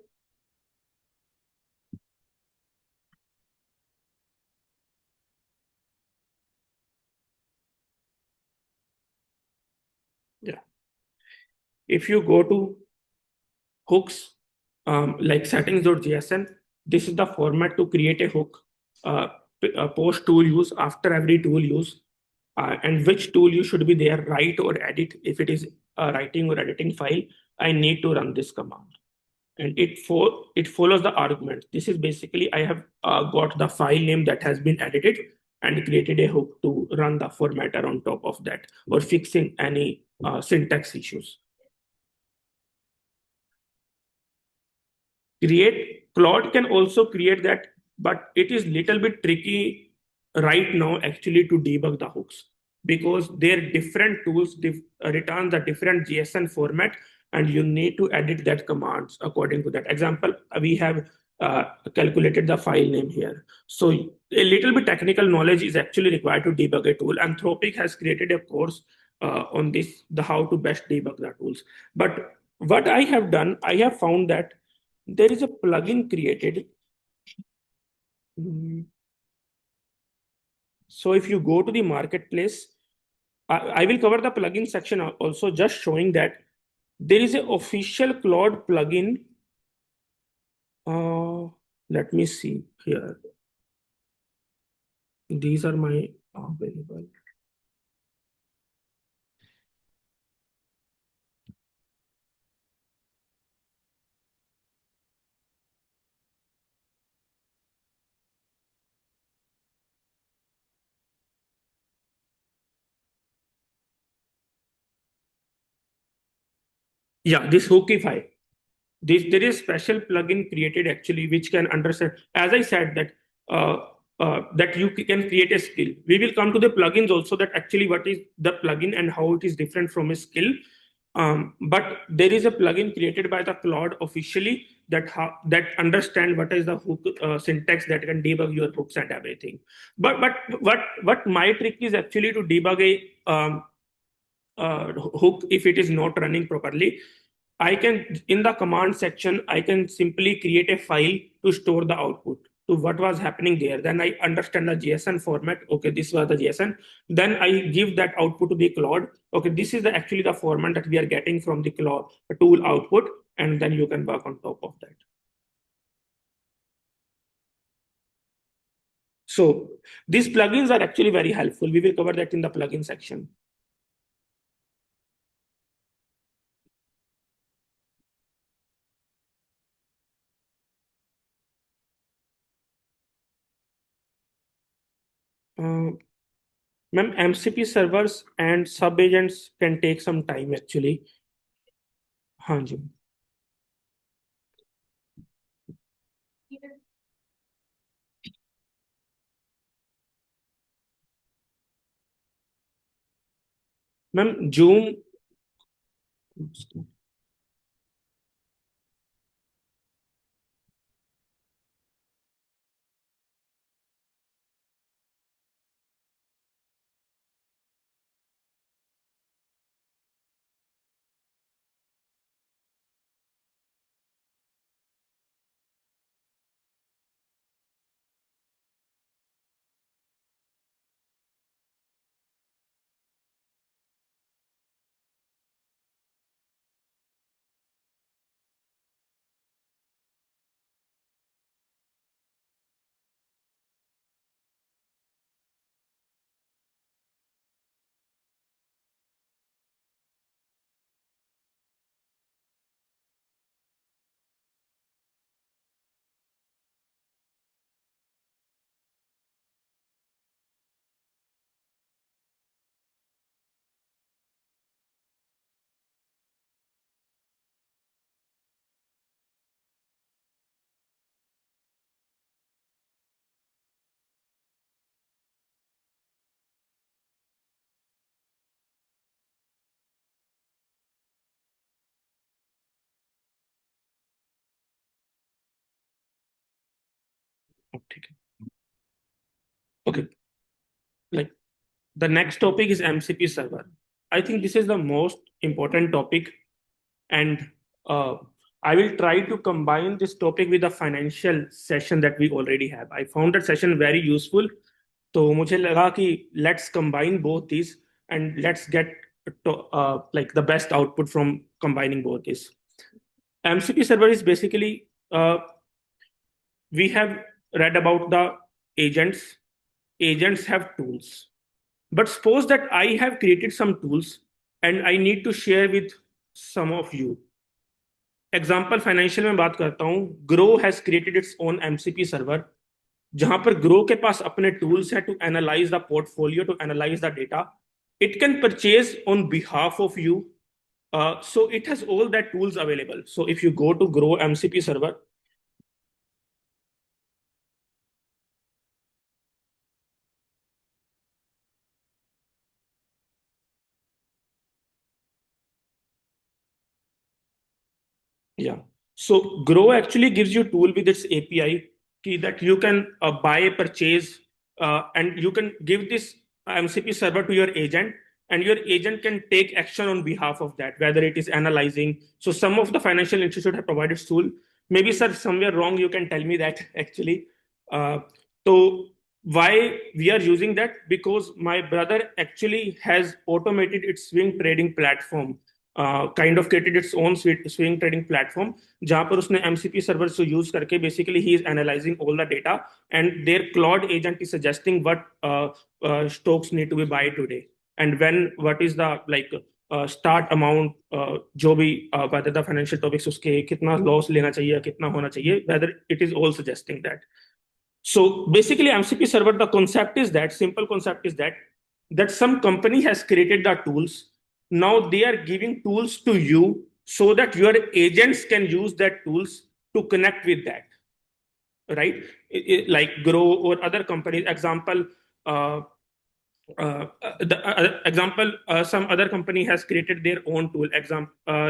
yeah. If you go to hooks, like settings.jsn, this is the format to create a hook, post tool use after every tool use, and which tool you should be there, write or edit. If it is a writing or editing file, I need to run this command. And it follows the argument. This is basically, I have got the file name that has been edited and created a hook to run the formatter on top of that, or fixing any syntax issues. Claude can also create that, but it is little bit tricky right now actually to debug the hooks, because their different tools return the different JSON format, and you need to edit that commands according to that. Example, we have calculated the file name here. So a little bit technical knowledge is actually required to debug a tool. Anthropic has created a course on this, the how to best debug the tools. But what I have done, I have found that there is a plugin created. So if you go to the marketplace, I will cover the plugin section also, just showing that there is an official Claude plugin. Let me see here. These are my available. Yeah, this Hookify. There is special plugin created actually which can understand. As I said that that you can create a skill. We will come to the plugins also, that actually what is the plugin and how it is different from a skill. But there is a plugin created by the Claude officially, that understand what is the hook syntax that can debug your hooks and everything. But what my trick is actually to debug hook if it is not running properly. I can, in the command section, I can simply create a file to store the output to what was happening there. Then I understand the JSON format. Okay, this was the JSON. Then I give that output to the Claude. Okay, this is actually the format that we are getting from the Claude tool output, and then you can work on top of that. So these plugins are actually very helpful. We will cover that in the plugin section. Ma'am, MCP servers and sub agents can take some time actually. हाँ जी. Ma'am, Zoom. Okay. Like the next topic is MCP server. I think this is the most important topic, and I will try to combine this topic with the financial session that we already have. I found that session very useful. तो मुझे लगा कि let's combine both these and let's get like the best output from combining both these. MCP server is basically we have read about the agents. Agents have tools. But suppose that I have created some tools and I need to share with some of you. Example financial में बात करता हूँ. Grow has created its own MCP server, जहां पर Grow के पास अपने tools है to analyze the portfolio, to analyze the data. It can purchase on behalf of you. So it has all that tools available. So if you go to Grow MCP server, yeah. So Grow actually gives you tool with its API key that you can buy, purchase, and you can give this MCP server to your agent, and your agent can take action on behalf of that, whether it is analyzing. So some of the financial institute have provided tool. Maybe, sir, somewhere wrong, you can tell me that actually. So why we are using that? Because my brother actually has automated its swing trading platform. Kind of created its own swing trading platform, जहां पर उसने MCP servers को use करके basically he is analyzing all the data, and their Claude agent is suggesting what stocks need to be buy today, and when what is the like start amount, जो भी whether the financial topics उसके कितना loss लेना चाहिए, कितना होना चाहिए, whether it is all suggesting that. So basically MCP server, the concept is that, simple concept is that some company has created the tools. Now they are giving tools to you so that your agents can use that tools to connect with that, right? Like Grow or other companies. Example, the example, some other company has created their own tool.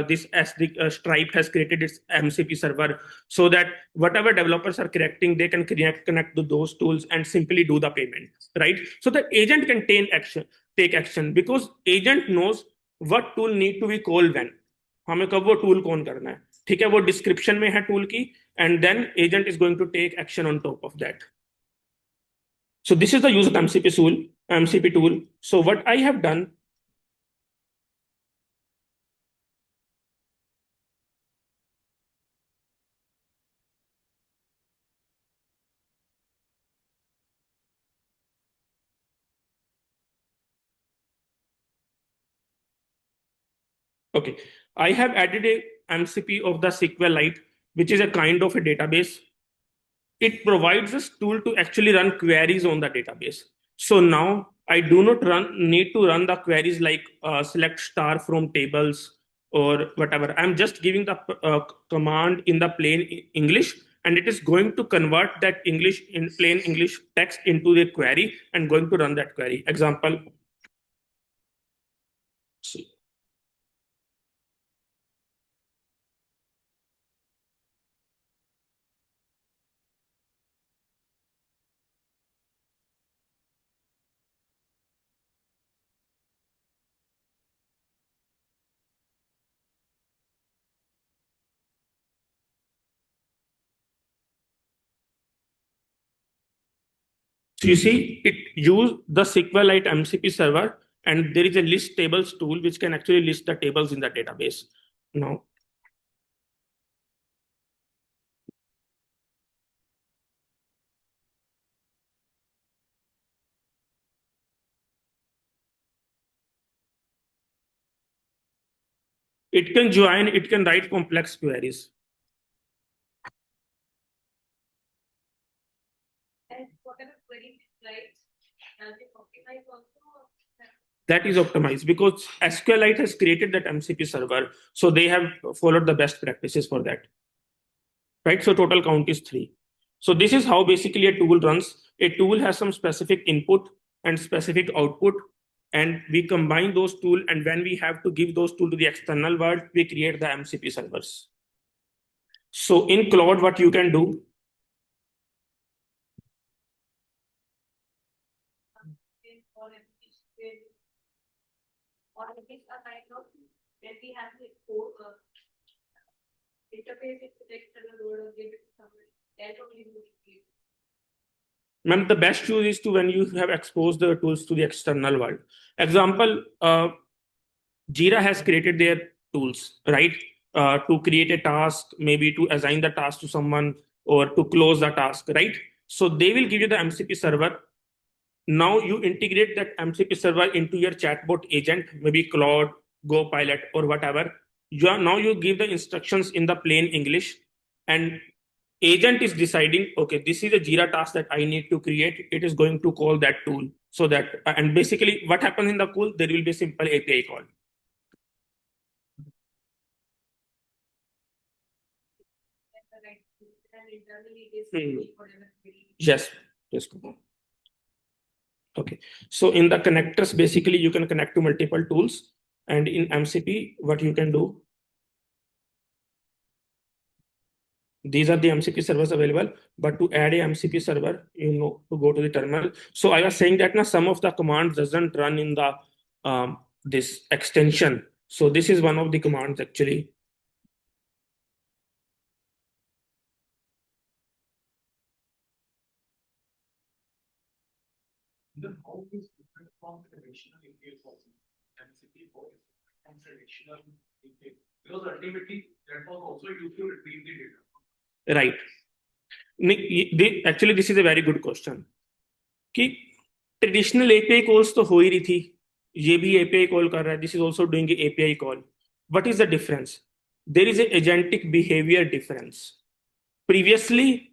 This Stripe has created its MCP server so that whatever developers are correcting, they can connect to those tools and simply do the payment, right? So the agent can take action because agent knows what tool need to be called when. हमें कब वो tool कौन करना है, ठीक है? वो description में है tool की, and then agent is going to take action on top of that. So this is the use of MCP tool. So what I have done, okay, I have added a MCP of the SQLite, which is a kind of a database. It provides us tool to actually run queries on the database. So now I do not need to run the queries like select star from tables or whatever. I'm just giving the command in the plain English, and it is going to convert that English in plain English text into the query and going to run that query. Example. So you see, it used the SQLite MCP server, and there is a list tables tool which can actually list the tables in the database. Now, it can join, it can write complex queries. And whatever query it writes, it optimizes also. That is optimized because SQLite has created that MCP server. So they have followed the best practices for that. Right? So total count is 3. So this is how basically a tool runs. A tool has some specific input and specific output, and we combine those tools. And when we have to give those tools to the external world, we create the MCP servers. So in Claude, what you can do, or it is a kind of when we have the code interface it to the external world or give it to somebody. That only is it. ma'am, the best use is to when you have exposed the tools to the external world. Example, Jira has created their tools, right? To create a task, maybe to assign the task to someone or to close the task, right? So they will give you the MCP server. Now you integrate that MCP server into your chatbot agent, maybe Claude, Go Pilot, or whatever. Now you give the instructions in the plain English, and agent is deciding, okay, this is a Jira task that I need to create. It is going to call that tool. So that, and basically what happens in the tool, there will be a simple API call. Yes. Yes. Okay. So in the connectors, basically you can connect to multiple tools, and in MCP, what you can do, these are the MCP servers available, but to add a MCP server, you know, to go to the terminal. So I was saying that now some of the commands doesn't run in the this extension. So this is one of the commands actually. Then how is different from traditional API processing? MCP from traditional API, because ultimately that was also used to retrieve the data. Right. Actually, this is a very good question. कि traditional API calls तो हो ही रही थी, ये भी API call कर रहा है, this is also doing API call. What is the difference? There is a agentic behavior difference. Previously,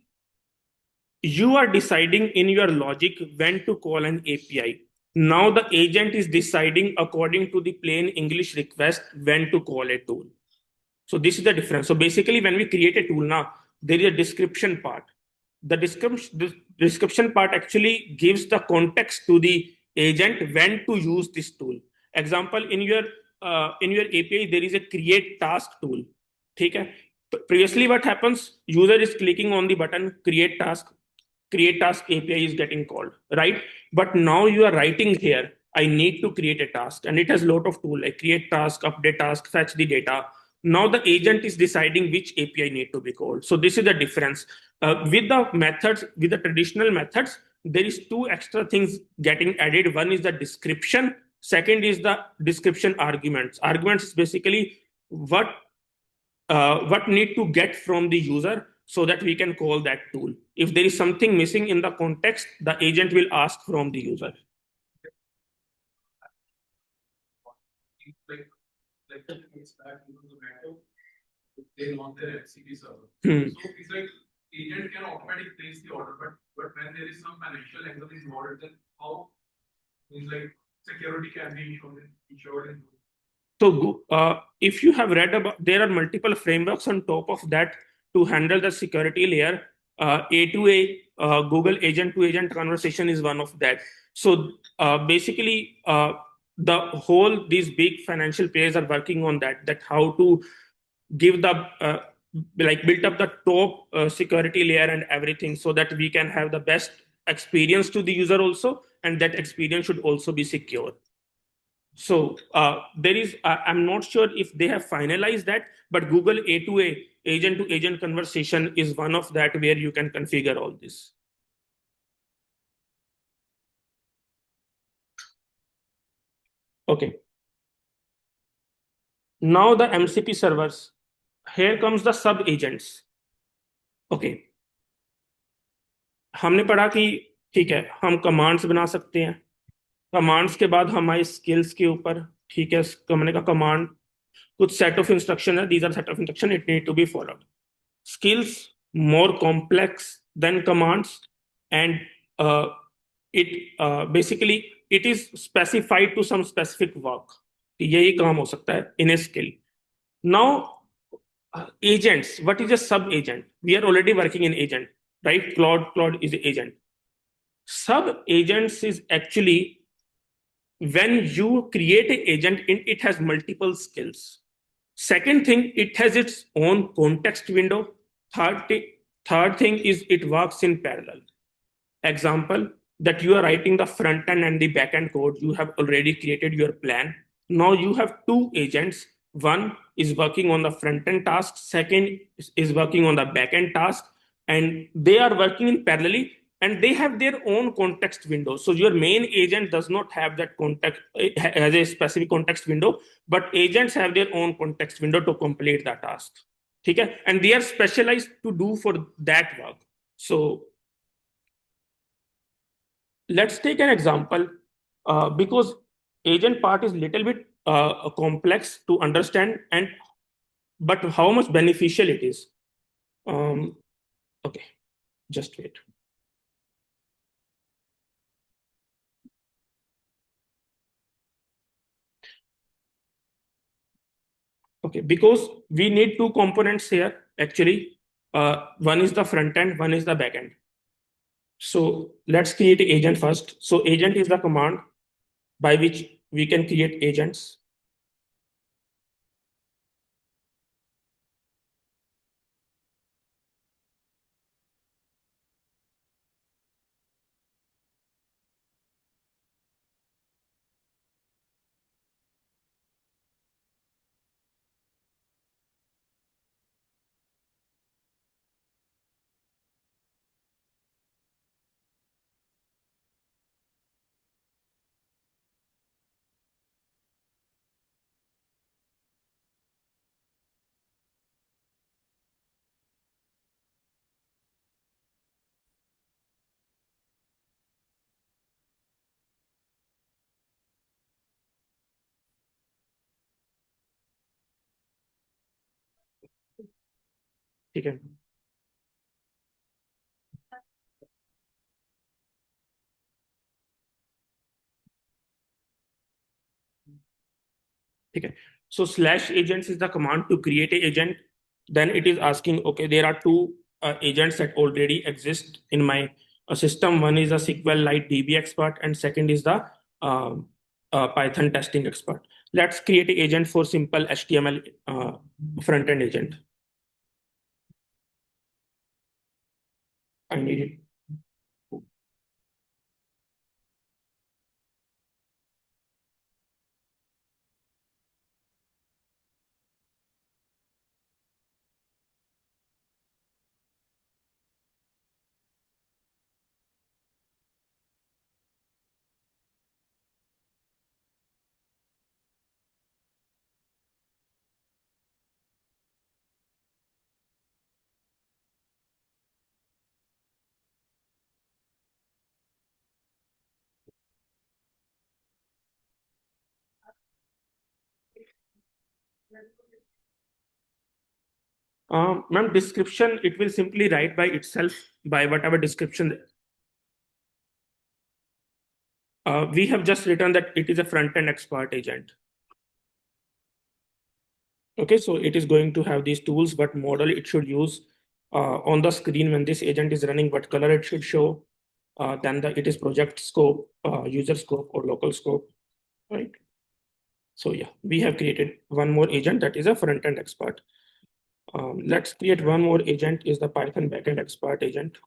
you are deciding in your logic when to call an API. Now the agent is deciding according to the plain English request when to call a tool. So this is the difference. So basically, when we create a tool now, there is a description part. The description part actually gives the context to the agent when to use this tool. Example, in your API, there is a create task tool. Okay? Previously, what happens? User is clicking on the button, create task API is getting called, right? But now you are writing here, I need to create a task, and it has a lot of tools like create task, update task, fetch the data. Now the agent is deciding which API need to be called. So this is the difference. With the methods, with the traditional methods, there is two extra things getting added. One is the description. Second is the description arguments. Arguments is basically what need to get from the user so that we can call that tool. If there is something missing in the context, the agent will ask from the user. Like it's back into the matter, they want their MCP server. So it's like agent can automatically place the order, but when there is some financial angle involved, then how it's like security can be ensured. So if you have read about, there are multiple frameworks on top of that to handle the security layer. A2A, Google agent to agent conversation is one of that. So basically, the whole, these big financial players are working on that how to give the like build up the top security layer and everything so that we can have the best experience to the user also, and that experience should also be secure. So there is, I'm not sure if they have finalized that, but Google A2A, agent to agent conversation, is one of that where you can configure all this. Okay. Now the MCP servers. Here comes the sub agents. Okay. हमने पढ़ा कि ठीक है, हम commands बना सकते हैं. Commands के बाद हमारे स्किल्स के ऊपर, ठीक है, हमने का कमांड कुछ सेट ऑफ इंस्ट्रक्शन है, these are set of instruction, it need to be followed. Skills more complex than commands, and it basically it is specified to some specific work. यही काम हो सकता है in a skill. Now agents, what is a sub agent? We are already working in agent, right? Claude is the agent. Sub agents is actually when you create an agent, it has multiple skills. Second thing, it has its own context window. Third thing is it works in parallel. Example, that you are writing the front end and the back end code. You have already created your plan. Now you have two agents. One is working on the front end task. Second is working on the back end task. And they are working in parallelly, and they have their own context window. So your main agent does not have that context, has a specific context window, but agents have their own context window to complete that task. Okay? And they are specialized to do for that work. So let's take an example, because agent part is little bit complex to understand, but how much beneficial it is. Okay, just wait. Okay, because we need two components here actually. One is the front end, one is the back end. So let's create an agent first. So agent is the command by which we can create agents. ठीक है. Okay. So slash agents is the command to create an agent. Then it is asking, okay, there are two agents that already exist in my system. One is a SQLite DB expert, and second is the Python testing expert. Let's create an agent for simple HTML front-end agent. I need it. Ma'am, description, it will simply write by itself by whatever description. We have just written that it is a front-end expert agent. Okay, so it is going to have these tools, what model it should use on the screen when this agent is running, what color it should show, then it is project scope, user scope, or local scope, right? So yeah, we have created one more agent that is a front-end expert. Let's create one more agent is the Python backend expert agent.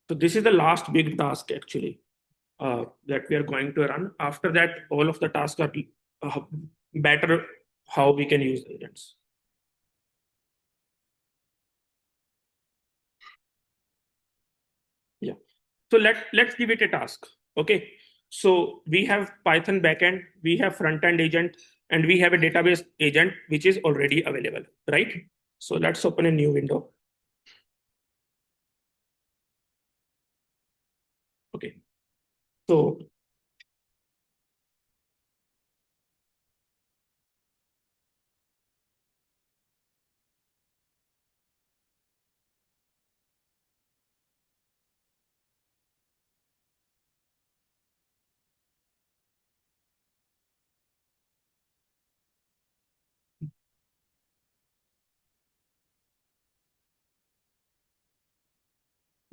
So this is the last big task actually that we are going to run. After that, all of the tasks are better how we can use agents. Yeah. So let's give it a task. Okay. So we have Python backend, we have front-end agent, and we have a database agent which is already available, right? So let's open a new window. Okay. So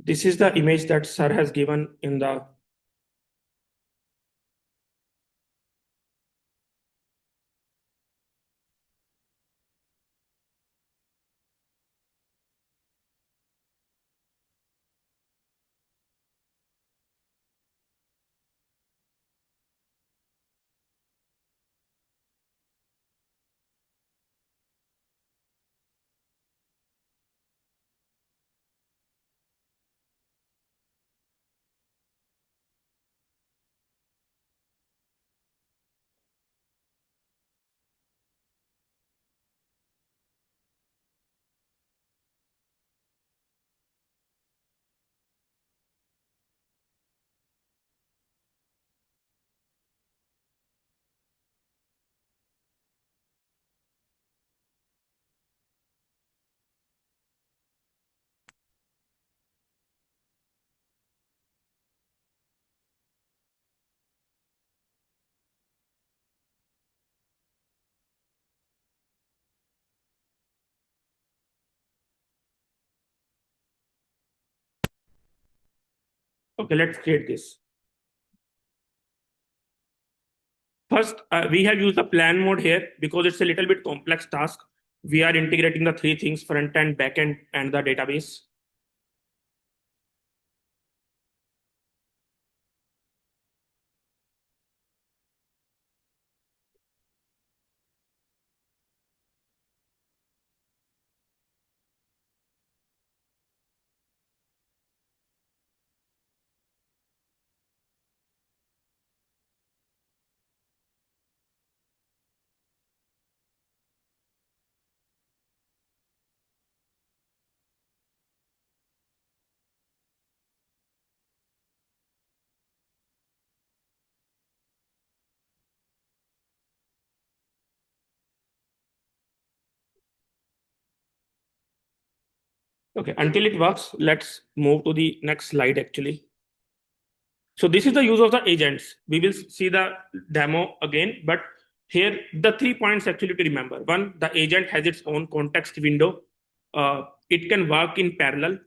this is the image that sir has given in the. Okay, let's create this. First, we have used the plan mode here because it's a little bit complex task. We are integrating the three things, front end, back end, and the database. Okay, until it works, let's move to the next slide actually. So this is the use of the agents. We will see the demo again, but here the 3 points actually to remember. One, the agent has its own context window. It can work in parallel.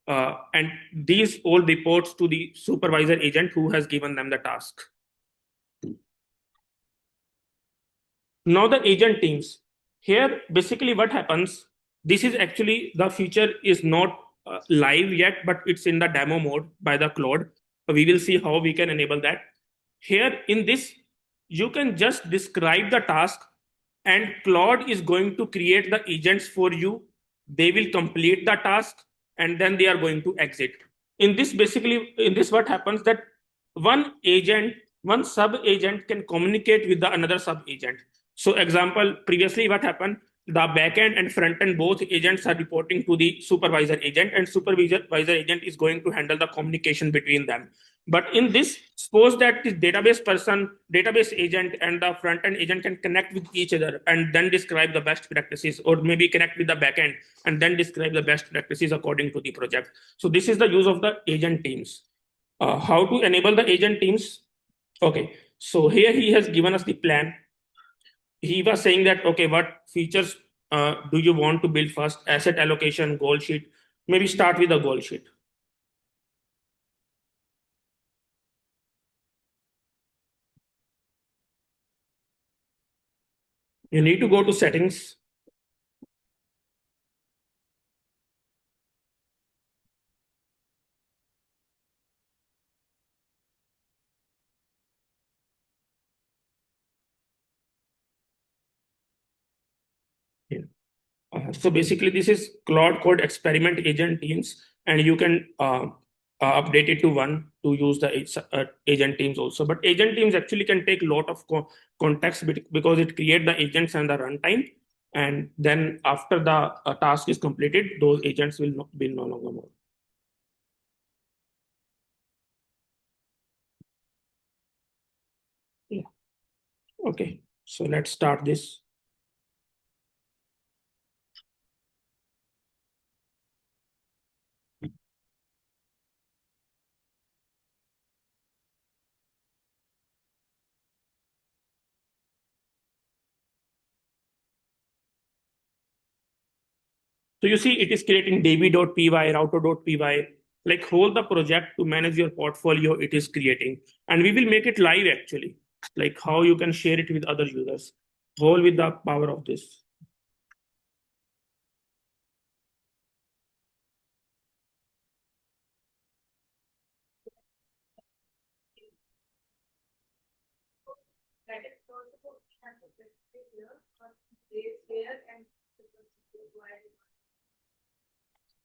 And these all reports to the supervisor agent who has given them the task. Now the agent teams. Here, basically what happens, this is actually, the feature is not live yet, but it's in the demo mode by the Claude. We will see how we can enable that. Here in this, you can just describe the task and Claude is going to create the agents for you. They will complete the task and then they are going to exit. In this, basically, in this, what happens that one agent, one sub agent can communicate with the another sub agent. So example, previously what happened, the backend and front end, both agents are reporting to the supervisor agent and supervisor agent is going to handle the communication between them. But in this, suppose that the database person, database agent and the front end agent can connect with each other and then describe the best practices, or maybe connect with the backend and then describe the best practices according to the project. So this is the use of the agent teams. How to enable the agent teams? Okay, so here he has given us the plan. He was saying that, okay, what features do you want to build first? Asset allocation, goal sheet. Maybe start with a goal sheet. You need to go to settings. So basically, this is Claude Code experiment agent teams, and you can update it to one to use the agent teams also. But agent teams actually can take a lot of context because it create the agents and the runtime, and then after the task is completed, those agents will be no longer more. Yeah. Okay, so let's start this. So you see, it is creating db.py, router.py, like hold the project to manage your portfolio it is creating. And we will make it live actually, like how you can share it with other users, all with the power of this.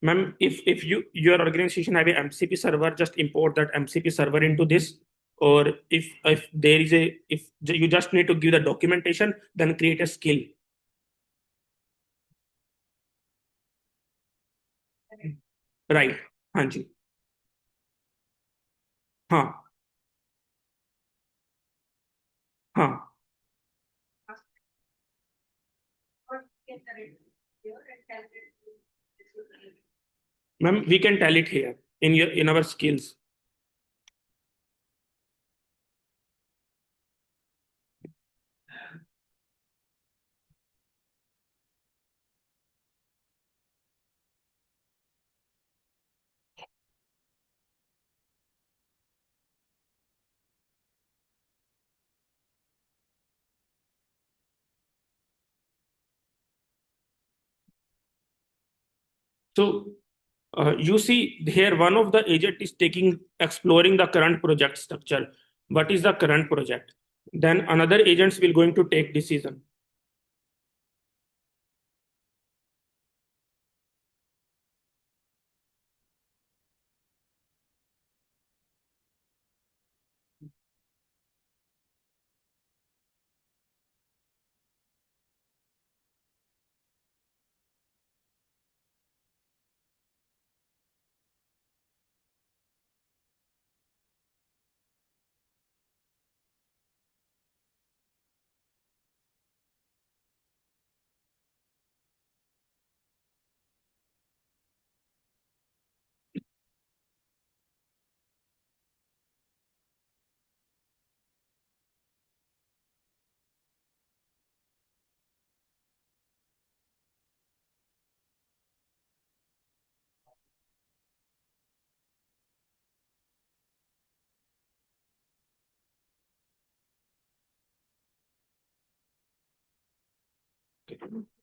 Ma'am, if your organization have a MCP server, just import that MCP server into this. Or if there is a, if you just need to give the documentation, then create a skill. Right. Hanji. हाँ हाँ Ma'am, we can tell it here in our skills. So you see here, one of the agent is exploring the current project structure. What is the current project? Then another agents will going to take decision. Okay.